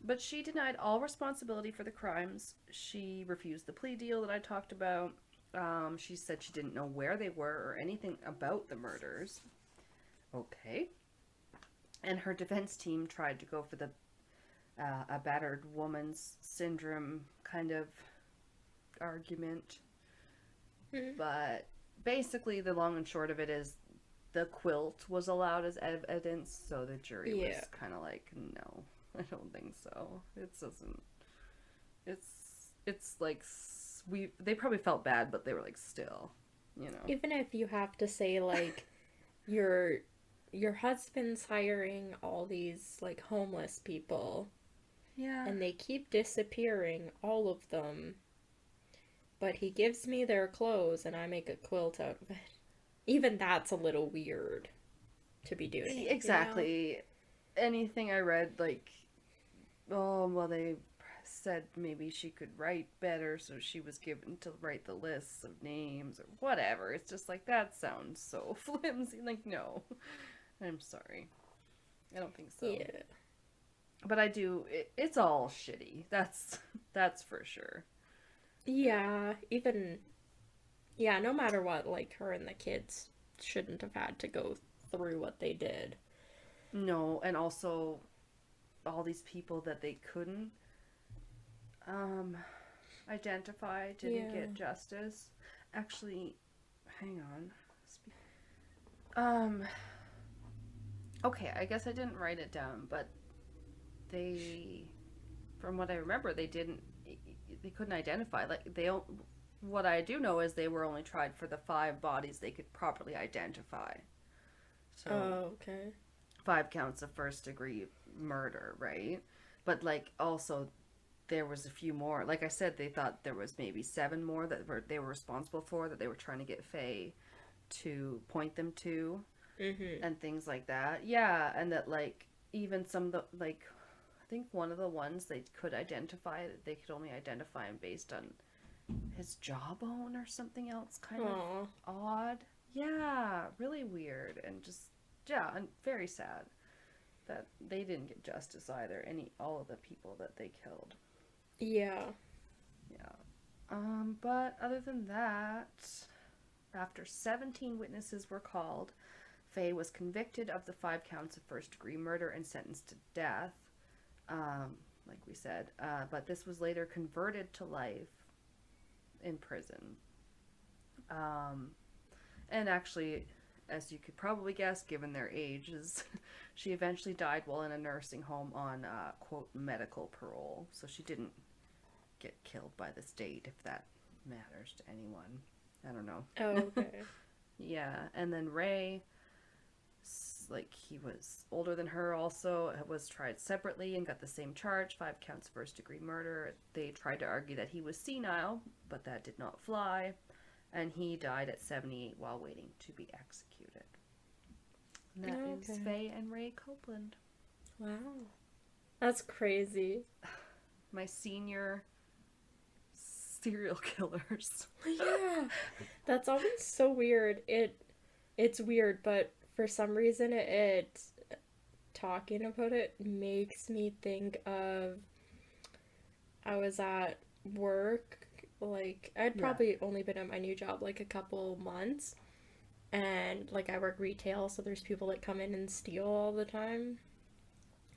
But she denied all responsibility for the crimes. She refused the plea deal that I talked about. She said she didn't know where they were or anything about the murders. Okay. And her defense team tried to go for the a battered woman's syndrome kind of argument. But basically the long and short of it is the quilt was allowed as evidence, so the jury was kind of like, no, I don't think so. It doesn't. It's like they probably felt bad, but they were like, still, you know. Even if you have to say like your husband's hiring all these like homeless people, and they keep disappearing, all of them, but he gives me their clothes and I make a quilt out of it. Even that's a little weird to be doing. Exactly. You know? Anything I read, like, oh, well, they said maybe she could write better, so she was given to write the lists of names or whatever. It's just like, that sounds so flimsy. Like, no. I'm sorry. I don't think so. Yeah. But I do, it's all shitty. That's for sure. Yeah, no matter what, like, her and the kids shouldn't have had to go through what they did. No, and also all these people that they couldn't identify didn't get justice. Actually, hang on. Okay, I guess I didn't write it down, but from what I remember, they couldn't identify. Like, what I do know is they were only tried for the 5 bodies they could properly identify. So, 5 counts of first-degree murder, right? But, like, also, there was a few more. Like I said, they thought there was maybe 7 more that they were responsible for, that they were trying to get Faye to point them to, and things like that. Yeah, and that, like, even some of the, like, I think one of the ones they could identify, they could only identify him based on his jawbone or something else, kind of odd. Yeah, really weird, and just, and very sad that they didn't get justice either, all of the people that they killed. Yeah. But other than that, after 17 witnesses were called, Faye was convicted of the 5 counts of first-degree murder and sentenced to death, like we said, but this was later converted to life in prison. And actually, as you could probably guess, given their ages, she eventually died while in a nursing home on, quote, medical parole. So she didn't get killed by the state, if that matters to anyone. I don't know. Oh, okay. Yeah, and then Ray, like, he was older than her also, was tried separately and got the same charge, 5 counts of first-degree murder. They tried to argue that he was senile, but that did not fly, and he died at 78 while waiting to be executed. And that is Faye and Ray Copeland. Wow. That's crazy. My senior serial killers. Yeah. That's always so weird. It's weird, but for some reason talking about it makes me think of, I was at work, like, I'd probably only been at my new job, like, a couple months, and, like, I work retail, so there's people that come in and steal all the time.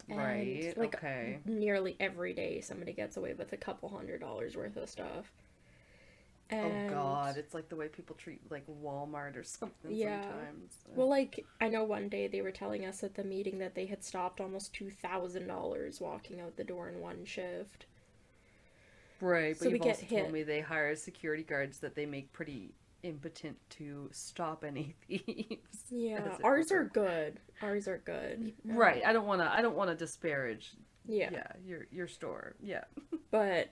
And, right, like, okay. nearly every day somebody gets away with a couple $100 worth of stuff. And, oh god, it's like the way people treat, like, Walmart or something sometimes. Well, like, I know one day they were telling us at the meeting that they had stopped almost $2,000 walking out the door in one shift. Right, but so you've also told me they hire security guards that they make pretty impotent to stop any thieves. Yeah, ours are good. Ours are good. Right, I don't want to disparage yeah, your store. Yeah. But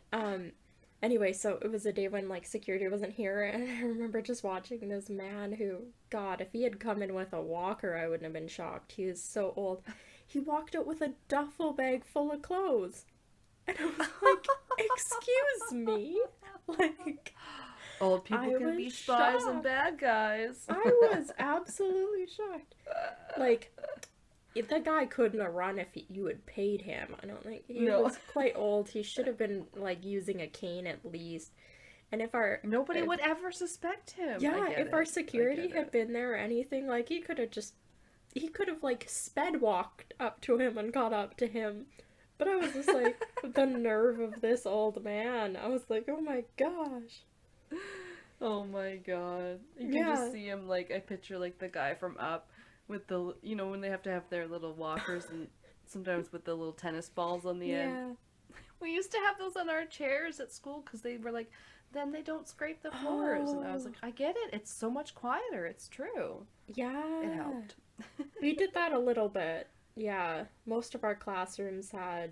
anyway, so it was a day when, like, security wasn't here, and I remember just watching this man who, God, if he had come in with a walker, I wouldn't have been shocked. He is so old. He walked out with a duffel bag full of clothes. And I was like, excuse me? Like, old people can be spies and bad guys. I was absolutely shocked. Like, the guy couldn't have run if you had paid him. I don't think he was quite old. He should have been, like, using a cane at least. And if nobody would ever suspect him. Yeah, if our security had been there or anything, like, he could have like sped walked up to him and got up to him. But I was just like, the nerve of this old man. I was like, oh my gosh. Oh my god. You can just see him, like, I picture, like, the guy from Up with the, you know, when they have to have their little walkers and sometimes with the little tennis balls on the end. We used to have those on our chairs at school because they were like, then they don't scrape the floors. And I was like, I get it. It's so much quieter. It's true. Yeah. It helped. We did that a little bit. Yeah. Most of our classrooms had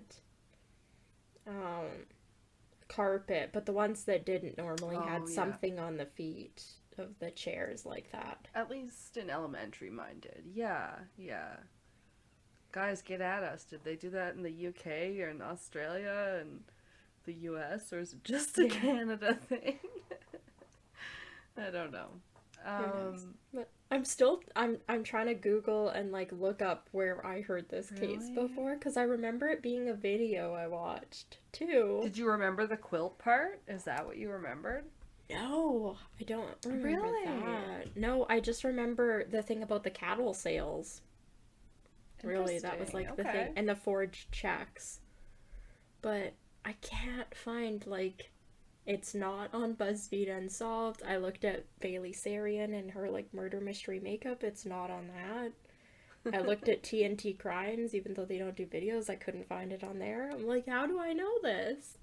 carpet, but the ones that didn't normally had something on the feet of the chairs like that. At least in elementary, mine did. Yeah. Guys, get at us. Did they do that in the UK or in Australia and the US, or is it just a Canada thing? I don't know. But I'm trying to Google and, like, look up where I heard this case before, because I remember it being a video I watched too. Did you remember the quilt part? Is that what you remembered? No, I don't remember that. No, I just remember the thing about the cattle sales. Really, that was, like, the thing. And the forged checks. But I can't find, like, it's not on BuzzFeed Unsolved. I looked at Bailey Sarian and her, like, murder mystery makeup. It's not on that. I looked at TNT Crimes, even though they don't do videos. I couldn't find it on there. I'm like, how do I know this?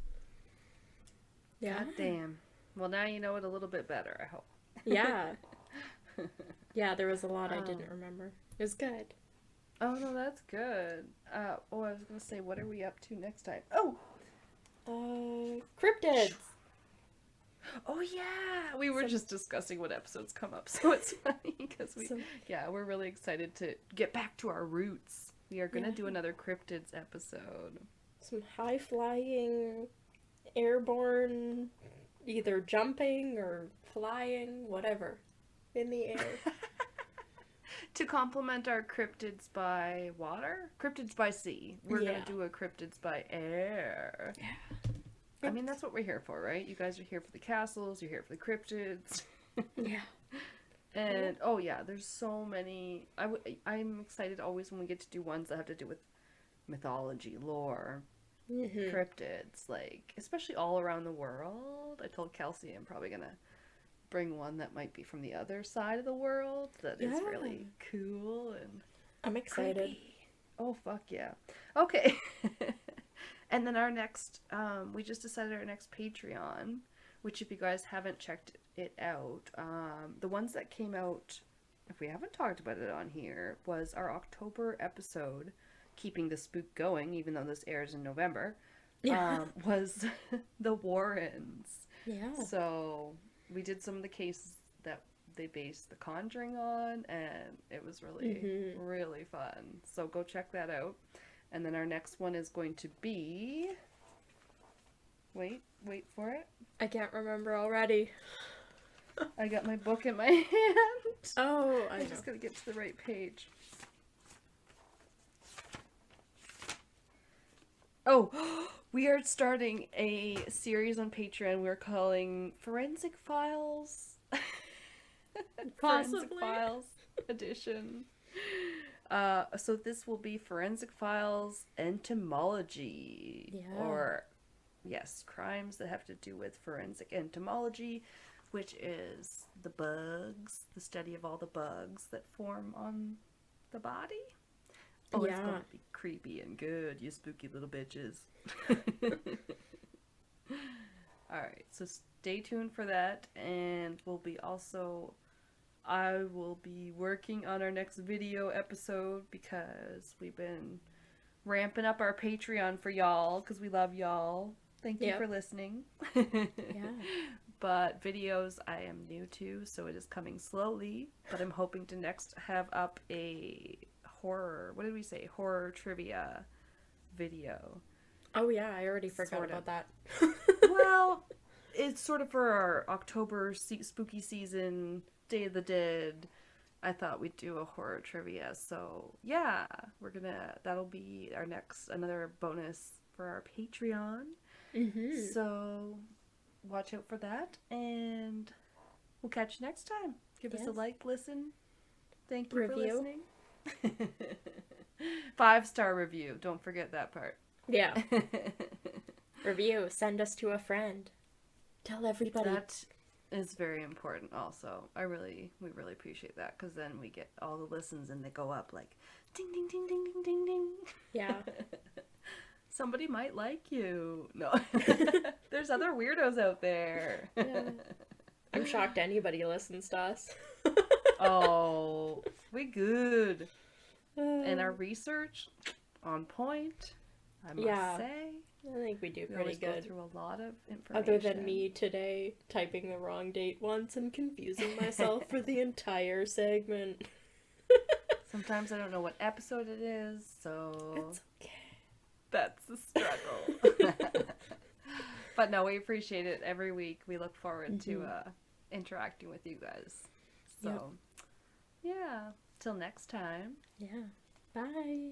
Yeah. God damn. Well, now you know it a little bit better, I hope. Yeah. Yeah, there was a lot I didn't remember. It was good. Oh, no, that's good. I was going to say, what are we up to next time? Cryptids. Oh, yeah! We were just discussing what episodes come up, so it's funny, because we're really excited to get back to our roots. We are going to do another cryptids episode. Some high-flying, airborne, either jumping or flying, whatever, in the air. To complement our cryptids by water? Cryptids by sea. We're going to do a cryptids by air. Yeah. I mean, that's what we're here for, right? You guys are here for the castles, you're here for the cryptids. Yeah. And, there's so many. I'm excited always when we get to do ones that have to do with mythology, lore, cryptids, like, especially all around the world. I told Kelsey I'm probably going to bring one that might be from the other side of the world that is really cool and I'm excited. Creepy. Oh, fuck yeah. Okay. And then our next, we just decided our next Patreon, which if you guys haven't checked it out, the ones that came out, if we haven't talked about it on here, was our October episode, Keeping the Spook Going, even though this airs in November, was the Warrens. Yeah. So we did some of the cases that they based The Conjuring on, and it was really, really fun. So go check that out. And then our next one is going to be... Wait for it. I can't remember already. I got my book in my hand. Oh, I just gotta get to the right page. Oh, we are starting a series on Patreon we're calling Forensic Files. Forensic Files edition. So this will be Forensic Files entomology. Yeah. Or, yes, crimes that have to do with forensic entomology, which is the bugs, the study of all the bugs that form on the body. Oh, yeah. It's going to be creepy and good, you spooky little bitches. Alright, so stay tuned for that, and I will be working on our next video episode because we've been ramping up our Patreon for y'all, because we love y'all. Thank you for listening. Yeah. But videos I am new to, so it is coming slowly, but I'm hoping to next have up a horror trivia video. Oh yeah, I already forgot about that. Well, it's sort of for our October spooky season, Day of the Dead. I thought we'd do a horror trivia, so yeah, that'll be another bonus for our Patreon. Mm-hmm. So watch out for that, and we'll catch you next time. Give us a like, listen. Thank you for listening. 5-star review. Don't forget that part. Yeah. Review. Send us to a friend. Tell everybody. That is very important also. We really appreciate that, because then we get all the listens and they go up like ding ding ding ding ding ding ding. Yeah. Somebody might like you. No. There's other weirdos out there. Yeah. I'm shocked anybody listens to us. Oh, we good. And our research on point, I must say. I think we do pretty always good. Go through a lot of information. Other than me today typing the wrong date once and confusing myself for the entire segment. Sometimes I don't know what episode it is, so it's okay. That's the struggle. But no, we appreciate it every week. We look forward to interacting with you guys. So, yeah. Till next time. Yeah. Bye.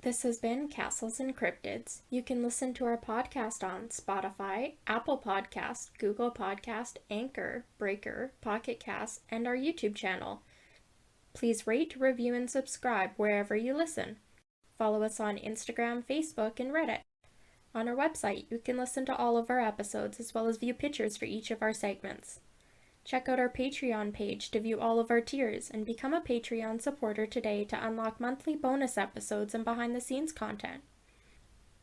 This has been Castles and Cryptids. You can listen to our podcast on Spotify, Apple Podcast, Google Podcast, Anchor, Breaker, Pocket Cast, and our YouTube channel. Please rate, review, and subscribe wherever you listen. Follow us on Instagram, Facebook, and Reddit. On our website, you can listen to all of our episodes as well as view pictures for each of our segments. Check out our Patreon page to view all of our tiers and become a Patreon supporter today to unlock monthly bonus episodes and behind-the-scenes content.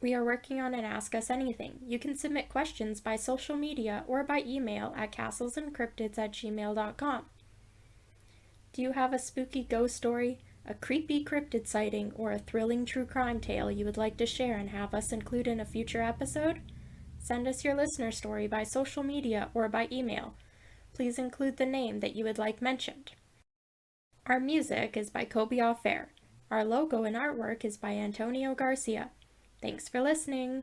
We are working on an Ask Us Anything. You can submit questions by social media or by email at castlesandcryptids@gmail.com. Do you have a spooky ghost story, a creepy cryptid sighting, or a thrilling true crime tale you would like to share and have us include in a future episode? Send us your listener story by social media or by email. Please include the name that you would like mentioned. Our music is by Kobe Fair. Our logo and artwork is by Antonio Garcia. Thanks for listening.